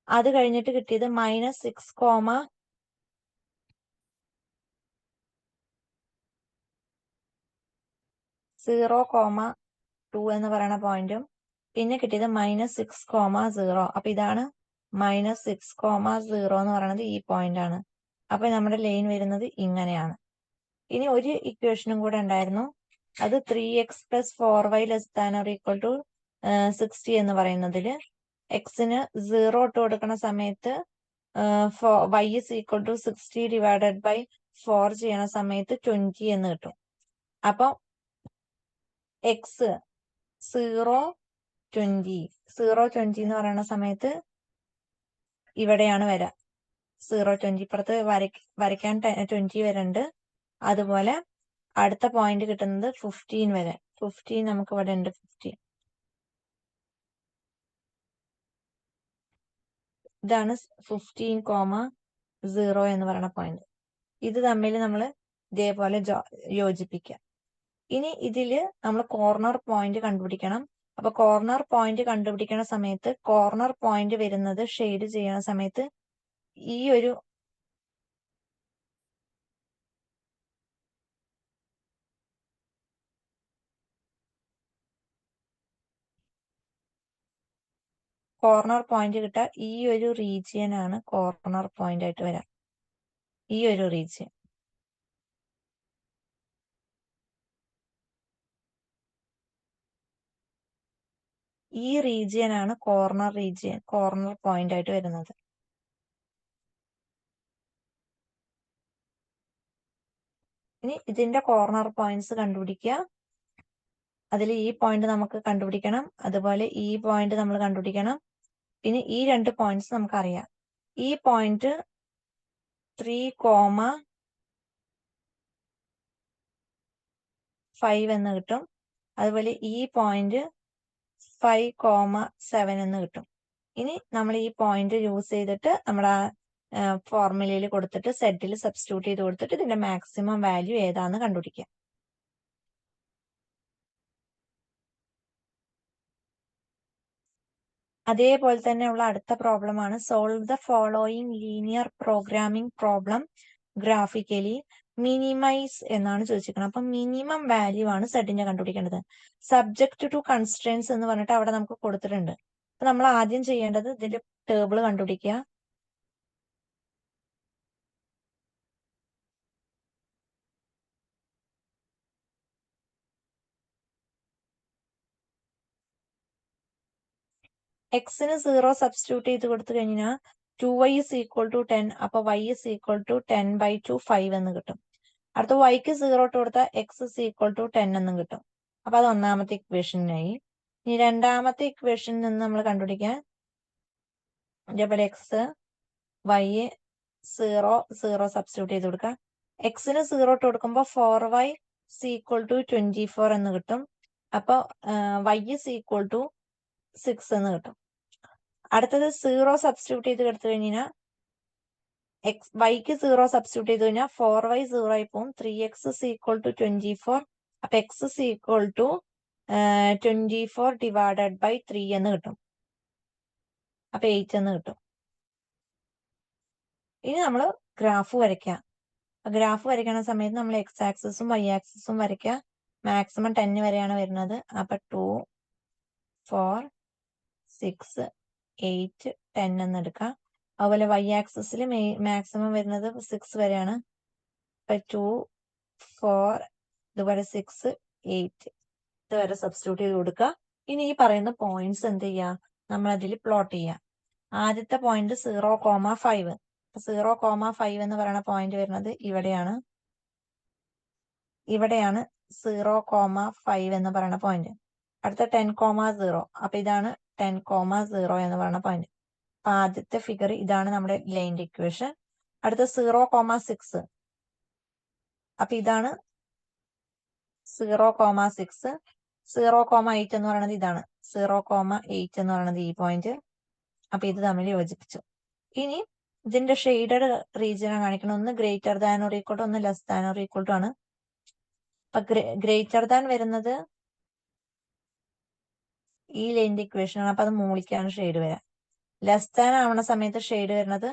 അത് കഴിഞ്ഞിട്ട് കിട്ടിയത് -6,0,2 എന്ന് പറയുന്ന പോയിന്റും പിന്നെ കിട്ടിയത് -6,0. അപ്പൊ ഇതാണ് -6,0 എന്ന് പറയുന്നത് ഈ പോയിന്റ് ആണ്. അപ്പൊ നമ്മുടെ ലൈൻ വരുന്നത് ഇങ്ങനെയാണ്. ഇനി ഒരു ഇക്വേഷനും കൂടെ ഉണ്ടായിരുന്നു. അത് 3x + 4y ≤ 60 എന്ന് പറയുന്നതില് എക്സിന് 0 ഇട്ട് കൊടുക്കുന്ന സമയത്ത് y = 60 / 4 ചെയ്യണ സമയത്ത് 20 എന്ന് കിട്ടും. അപ്പൊ എക്സ് 0, 20 എന്ന് പറയുന്ന സമയത്ത് ഇവിടെയാണ് വരാ 0, 20. ഇപ്പുറത്ത് വരയ്ക്കാൻ 20 വരുന്നുണ്ട്. അതുപോലെ അടുത്ത പോയിന്റ് കിട്ടുന്നത് 15 വരെ. 15 നമുക്ക് ഇവിടെ ഉണ്ട്. 15 ഇതാണ് 15,0 എന്ന് പറയുന്ന പോയിന്റ്. ഇത് തമ്മിൽ നമ്മൾ ഇതേപോലെ യോജിപ്പിക്കാം. ഇനി ഇതില് നമ്മൾ കോർണർ പോയിന്റ് കണ്ടുപിടിക്കണം. അപ്പൊ കോർണർ പോയിന്റ് കണ്ടുപിടിക്കുന്ന സമയത്ത് കോർണർ പോയിന്റ് വരുന്നത് ഷെയ്ഡ് ചെയ്യുന്ന സമയത്ത് ഈ ഒരു കോർണർ പോയിന്റ് കിട്ടാൻ ഈ ഒരു റീജിയൻ ആണ് കോർണർ പോയിന്റ് ആയിട്ട് വരാം. ഈ ഒരു റീജിയൻ. ഈ റീജിയൻ ആണ് കോർണർ പോയിന്റ് ആയിട്ട് വരുന്നത്. ഇനി ഇതിന്റെ കോർണർ പോയിന്റ്സ് കണ്ടുപിടിക്കുക. അതിൽ ഈ പോയിന്റ് നമുക്ക് കണ്ടുപിടിക്കണം. അതുപോലെ ഈ പോയിന്റ് നമ്മൾ കണ്ടുപിടിക്കണം. പിന്നെ ഈ രണ്ട് പോയിന്റ്സ് നമുക്കറിയാം. ഈ പോയിന്റ് 3,5 എന്ന് കിട്ടും. അതുപോലെ ഈ പോയിന്റ് 5,7 എന്ന് കിട്ടും. ഇനി നമ്മൾ ഈ പോയിന്റ് യൂസ് ചെയ്തിട്ട് നമ്മുടെ ഫോർമുലയിൽ കൊടുത്തിട്ട് സെറ്റിൽ സബ്സ്റ്റിറ്റ്യൂട്ട് ചെയ്ത് കൊടുത്തിട്ട് ഇതിന്റെ മാക്സിമം വാല്യൂ ഏതാന്ന് കണ്ടുപിടിക്കാം. അതേപോലെ തന്നെ ഉള്ള അടുത്ത പ്രോബ്ലം ആണ് solve the following linear programming problem graphically minimize എന്നാണ് ചോദിച്ചിരിക്കുന്നത്. അപ്പൊ മിനിമം വാല്യൂ ആണ് സെറ്റിന്റെ കണ്ടുപിടിക്കേണ്ടത്. സബ്ജക്ട് ടു കൺസ്ട്രെയിൻസ് എന്ന് പറഞ്ഞിട്ട് അവിടെ നമുക്ക് കൊടുത്തിട്ടുണ്ട്. അപ്പൊ നമ്മൾ ആദ്യം ചെയ്യേണ്ടത് ഇതിന്റെ ടേബിൾ കണ്ടുപിടിക്കുക. എക്സിന് 0 സബ്സ്റ്റിറ്റ്യൂട്ട് ചെയ്ത് കൊടുത്തു കഴിഞ്ഞാൽ 2y = 10. അപ്പൊ y = 10/2 5 എന്ന് കിട്ടും. അടുത്ത yക്ക് 0 ഇട്ട് കൊടുത്താൽ x = 10 എന്നും കിട്ടും. അപ്പൊ അത് ഒന്നാമത്തെ ഇക്വേഷനായി. ഇനി രണ്ടാമത്തെ ഇക്വേഷനിൽ നിന്ന് നമ്മൾ കണ്ടുപിടിക്കാൻ ഇതേപോലെ എക്സ് y 0 സബ്സ്റ്റിറ്റ്യൂട്ട് ചെയ്ത് കൊടുക്കുക. എക്സിന് 0 ഇട്ട് കൊടുക്കുമ്പോൾ 4y = 24 എന്ന് കിട്ടും. അപ്പൊ y = 6 എന്ന് കിട്ടും. അടുത്തത് 0 സബ്സ്റ്റിറ്റ്യൂട്ട് ചെയ്ത് എടുത്തു കഴിഞ്ഞാൽ വൈക്ക് 0 സബ്സ്റ്റിറ്റ്യൂട്ട് ചെയ്ത് കഴിഞ്ഞാൽ 4y 0 ആയി പോകും. 3x is equal to 24. അപ്പൊ x is equal to 24 divided by 3 എന്ന് കിട്ടും. അപ്പൊ 8 എന്ന് കിട്ടും. ഇനി നമ്മൾ ഗ്രാഫ് വരയ്ക്കാം. ഗ്രാഫ് വരയ്ക്കുന്ന സമയത്ത് നമ്മൾ x ആക്സിസും y ആക്സിസും വരയ്ക്കാം. മാക്സിമം 10 വരെയാണ് വരുന്നത്. അപ്പൊ 2, 4, 6, 8, 10 എന്ന് എടുക്കാം. അതുപോലെ y ആക്സിസിൽ മാക്സിമം വരുന്നത് 6 വരെയാണ്. അപ്പൊ 2, 4, ഇതുപോലെ 6, 8 ഇതുവരെ സബ്സ്റ്റിറ്റ്യൂട്ട് ചെയ്ത് കൊടുക്കുക. ഇനി ഈ പറയുന്ന പോയിന്റ്സ് എന്ത് ചെയ്യുക, നമ്മൾ അതിൽ പ്ലോട്ട് ചെയ്യുക. ആദ്യത്തെ പോയിന്റ് 0,5. 0,5 എന്ന് പറയുന്ന പോയിന്റ് വരുന്നത് ഇവിടെയാണ്. 0,5 എന്ന് പറയുന്ന പോയിന്റ്. അടുത്ത 10,0. അപ്പൊ ഇതാണ് 10,0 എന്ന് പറയുന്ന പോയിന്റ്. അപ്പൊ ആദ്യത്തെ ഫിഗർ ഇതാണ് നമ്മുടെ ലൈൻ്റെ ഇക്വേഷൻ. അടുത്ത 0,6. അപ്പൊ ഇതാണ് 0,6. 0,8 എന്ന് പറയുന്നത് ഇതാണ്. 0,8 എന്ന് പറയുന്നത് ഈ പോയിന്റ്. അപ്പൊ ഇത് തമ്മിൽ യോജിപ്പിച്ചു. ഇനി ഇതിന്റെ ഷെയ്ഡഡ് റീജിയൻ കാണിക്കണം. ഒന്ന് greater than or equal to, ഒന്ന് less than or equal to ആണ്. അപ്പൊ ഗ്രേറ്റർ ദാൻ വരുന്നത് ഈ ലൈൻ്റെ ഇക്വേഷൻ ആണ്. അപ്പൊ അത് മുകളിലേക്കാണ് ഷെയ്ഡ് വരിക. ലെസ് ദാൻ ആവുന്ന സമയത്ത് ഷെയ്ഡ് വരുന്നത്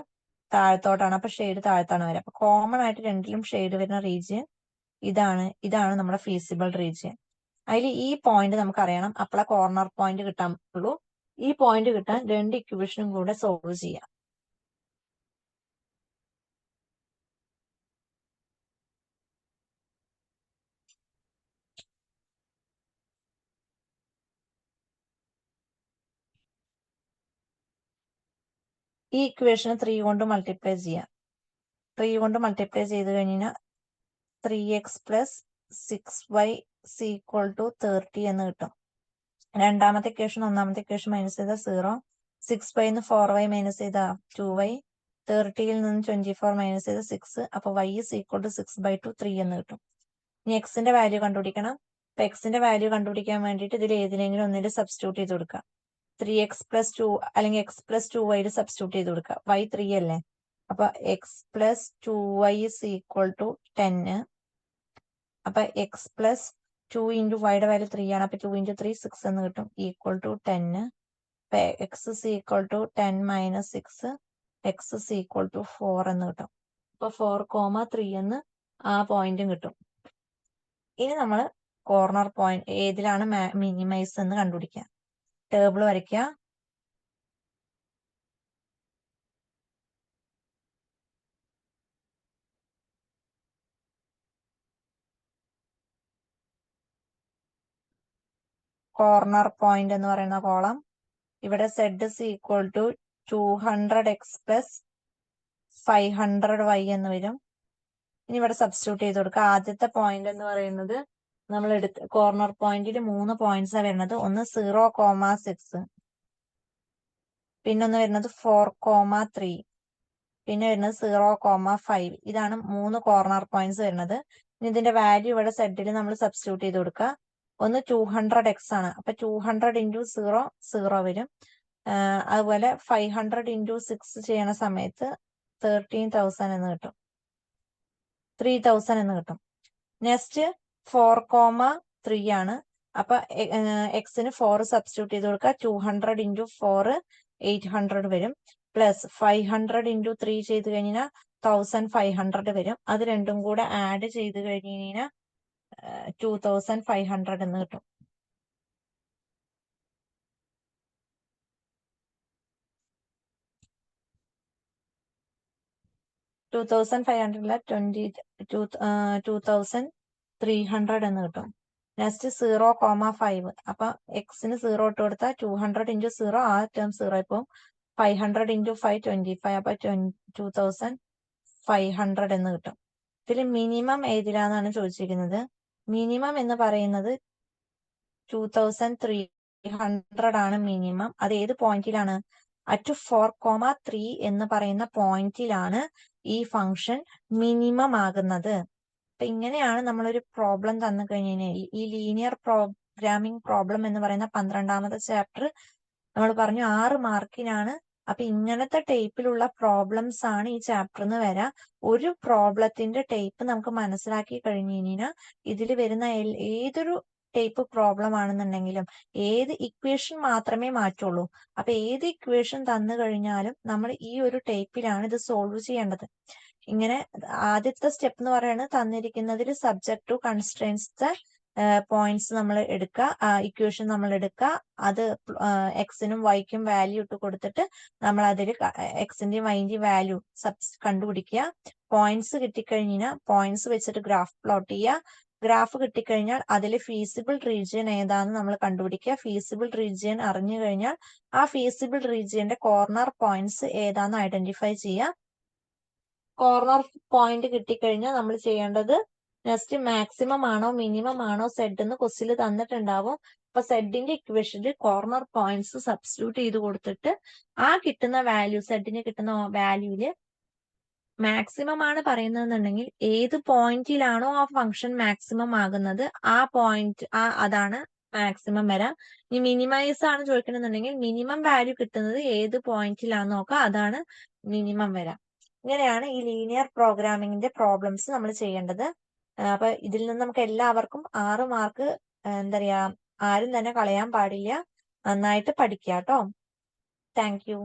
താഴത്തോട്ടാണ്. അപ്പൊ ഷെയ്ഡ് താഴത്താണ് വരിക. അപ്പൊ കോമൺ ആയിട്ട് രണ്ടിലും ഷെയ്ഡ് വരുന്ന റീജിയൻ ഇതാണ് നമ്മുടെ ഫീസിബിൾ റീജിയൻ. അതിൽ ഈ പോയിന്റ് നമുക്ക് അറിയണം. അപ്പോഴേ കോർണർ പോയിന്റ് കിട്ടാൻ ഉള്ളൂ. ഈ പോയിന്റ് കിട്ടാൻ രണ്ട് ഇക്വേഷനും കൂടെ സോൾവ് ചെയ്യാം. ഈ ഇക്വേഷന് 3 കൊണ്ട് മൾട്ടിപ്ലൈ ചെയ്യാം. 3 കൊണ്ട് മൾട്ടിപ്ലൈ ചെയ്ത് കഴിഞ്ഞാൽ 3x + 6y = 30 എന്ന് കിട്ടും. രണ്ടാമത്തെ ഇക്വേഷൻ ഒന്നാമത്തെ ഇക്വേഷൻ മൈനസ് ചെയ്താൽ 0. 6y ന്ന് 4y മൈനസ് ചെയ്താൽ 2y. 30യിൽ നിന്ന് 24 മൈനസ് ചെയ്താൽ 6. അപ്പൊ y is equal to 6/2 3 എന്ന് കിട്ടും. ഇനി എക്സിന്റെ വാല്യൂ കണ്ടുപിടിക്കണം. അപ്പൊ എക്സിന്റെ വാല്യൂ കണ്ടുപിടിക്കാൻ വേണ്ടിയിട്ട് ഇതിൽ ഏതിലെങ്കിലും ഒന്നിൽ സബ്സ്റ്റിറ്റ്യൂട്ട് ചെയ്ത് കൊടുക്കാം. 3x + 2 അല്ലെങ്കിൽ x + 2y സബ്സ്റ്റിറ്റ്യൂട്ട് ചെയ്ത് കൊടുക്കുക. y 3 അല്ലേ. അപ്പൊ x + 2y is equal to 10. അപ്പൊ x + 2 × y വാല്യൂ 3 ആണ്. അപ്പൊ 2 × 3 6 എന്ന് കിട്ടും. Equal to 10. അപ്പൊ x is equal to 10 - 6. x is equal to 4 എന്ന് കിട്ടും. അപ്പൊ 4,3 എന്ന് ആ പോയിന്റും കിട്ടും. ഇനി നമ്മൾ കോർണർ പോയിന്റ് ഏതിലാണ് മിനിമൈസ് എന്ന് കണ്ടുപിടിക്കുക. ടേബിൾ വരയ്ക്കുക. കോർണർ പോയിന്റ് എന്ന് പറയുന്ന കോളം ഇവിടെ z is equal to 200x + 500y എന്ന് വരും. ഇനി ഇവിടെ സബ്സ്റ്റിറ്റ്യൂട്ട് ചെയ്ത് കൊടുക്കുക. ആദ്യത്തെ പോയിന്റ് എന്ന് പറയുന്നത് നമ്മൾ എടുത്ത് കോർണർ പോയിന്റിൽ 3 പോയിന്റ്സ് വരുന്നത്. ഒന്ന് 0,6, പിന്നെ ഒന്ന് വരുന്നത് 4,3, പിന്നെ വരുന്നത് 0,5. ഇതാണ് 3 കോർണർ പോയിന്റ്സ് വരുന്നത്. ഇനി ഇതിന്റെ വാല്യൂ ഇവിടെ സെഡിൽ നമ്മൾ സബ്സ്റ്റിറ്റ്യൂട്ട് ചെയ്ത് കൊടുക്കുക. ഒന്ന് 200x ആണ്. അപ്പൊ 200 × 0 0 വരും. അതുപോലെ 500 × 6 ചെയ്യണ സമയത്ത് 13,000 എന്ന് കിട്ടും. 3,000 എന്ന് കിട്ടും. നെക്സ്റ്റ് 4,3 ആണ്. അപ്പൊ എക്സിന് 4 സബ്സ്റ്റിറ്റ്യൂട്ട് ചെയ്ത് കൊടുക്കുക. 200 × 4 800 വരും. പ്ലസ് 500 × 3 ചെയ്ത് കഴിഞ്ഞാൽ 1500 വരും. അത് രണ്ടും കൂടെ ആഡ് ചെയ്ത് കഴിഞ്ഞാൽ 2500 എന്ന് കിട്ടും. $2,500 $2,300 എന്ന് കിട്ടും. നെക്സ്റ്റ് 0,5. അപ്പൊ എക്സിന് 0 ഇട്ട് കൊടുത്താൽ 200 × 0 ആ ടേം 0 ഇപ്പം 500 × 5 25. അപ്പൊ 2500 എന്ന് കിട്ടും. ഇതിൽ മിനിമം ഏതിലാന്നാണ് ചോദിച്ചിരിക്കുന്നത്. മിനിമം എന്ന് പറയുന്നത് 2300 ആണ് മിനിമം. അത് ഏത് പോയിന്റിലാണ്? അറ്റ് 4,3 എന്ന് പറയുന്ന പോയിന്റിലാണ് ഈ ഫംഗ്ഷൻ മിനിമം ആകുന്നത്. അപ്പൊ ഇങ്ങനെയാണ് നമ്മളൊരു പ്രോബ്ലം തന്നു കഴിഞ്ഞാൽ ഈ ലീനിയർ പ്രോഗ്രാമിംഗ് പ്രോബ്ലം എന്ന് പറയുന്ന 12ാമത്തെ ചാപ്റ്റർ നമ്മൾ പറഞ്ഞു 6 മാർക്കിനാണ് അപ്പൊ ഇങ്ങനത്തെ ടൈപ്പിലുള്ള പ്രോബ്ലംസ് ആണ് ഈ ചാപ്റ്ററിന് വരാം. ഒരു പ്രോബ്ലത്തിന്റെ ടൈപ്പ് നമുക്ക് മനസ്സിലാക്കി കഴിഞ്ഞു കഴിഞ്ഞാൽ ഇതിൽ വരുന്ന ഏതൊരു ടൈപ്പ് പ്രോബ്ലം ആണെന്നുണ്ടെങ്കിലും ഏത് ഇക്വേഷൻ മാത്രമേ മാറ്റുള്ളൂ. അപ്പൊ ഏത് ഇക്വേഷൻ തന്നു കഴിഞ്ഞാലും നമ്മൾ ഈ ഒരു ടൈപ്പിലാണ് ഇത് സോൾവ് ചെയ്യേണ്ടത്. ഇങ്ങനെ ആദ്യത്തെ സ്റ്റെപ്പ് എന്ന് പറയുന്നത് തന്നിരിക്കുന്നതിൽ സബ്ജക്ട് ടു കൺസ്ട്രെയിൻസ് പോയിന്റ്സ് നമ്മൾ എടുക്കുക, ഇക്വേഷൻ നമ്മൾ എടുക്കുക, അത് എക്സിനും വൈക്കും വാല്യൂ ഇട്ട് കൊടുത്തിട്ട് നമ്മൾ അതിൽ എക്സിന്റെയും വൈന്റെയും വാല്യൂ കണ്ടുപിടിക്കുക. പോയിന്റ്സ് കിട്ടിക്കഴിഞ്ഞാൽ പോയിന്റ്സ് വെച്ചിട്ട് ഗ്രാഫ് പ്ലോട്ട് ചെയ്യുക. ഗ്രാഫ് കിട്ടിക്കഴിഞ്ഞാൽ അതിൽ ഫീസിബിൾ റീജിയൻ ഏതാണെന്ന് നമ്മൾ കണ്ടുപിടിക്കുക. ഫീസിബിൾ റീജിയൻ അറിഞ്ഞു കഴിഞ്ഞാൽ ആ ഫീസിബിൾ റീജിയന്റെ കോർണർ പോയിന്റ്സ് ഏതാണെന്ന് ഐഡന്റിഫൈ ചെയ്യുക. കോർണർ പോയിന്റ് കിട്ടിക്കഴിഞ്ഞാൽ നമ്മൾ ചെയ്യേണ്ടത് നെക്സ്റ്റ് മാക്സിമം ആണോ മിനിമം ആണോ സെഡ് എന്ന് ക്വസ്റ്റിൽ തന്നിട്ടുണ്ടാവും. അപ്പൊ സെഡിന്റെ ഇക്വേഷനിൽ കോർണർ പോയിന്റ്സ് സബ്സ്റ്റിറ്റ്യൂട്ട് ചെയ്ത് കൊടുത്തിട്ട് ആ കിട്ടുന്ന വാല്യൂ, സെഡിന് കിട്ടുന്ന വാല്യൂല് മാക്സിമം ആണ് പറയുന്നതെന്നുണ്ടെങ്കിൽ ഏത് പോയിന്റിലാണോ ആ ഫംഗ്ഷൻ മാക്സിമം ആകുന്നത് ആ പോയിന്റ് അതാണ് മാക്സിമം വരാം. ഇനി മിനിമൈസ് ആണ് ചോദിക്കണമെന്നുണ്ടെങ്കിൽ മിനിമം വാല്യൂ കിട്ടുന്നത് ഏത് പോയിന്റിലാന്ന് നോക്കാം, അതാണ് മിനിമം വരാം. ഇങ്ങനെയാണ് ഈ ലീനിയർ പ്രോഗ്രാമിങ്ങിന്റെ പ്രോബ്ലംസ് നമ്മൾ ചെയ്യേണ്ടത്. അപ്പൊ ഇതിൽ നിന്ന് നമുക്ക് എല്ലാവർക്കും 6 മാർക്ക് എന്താ പറയാ ആരും തന്നെ കളയാൻ പാടില്ല. നന്നായിട്ട് പഠിക്കുക കേട്ടോ. Thank you.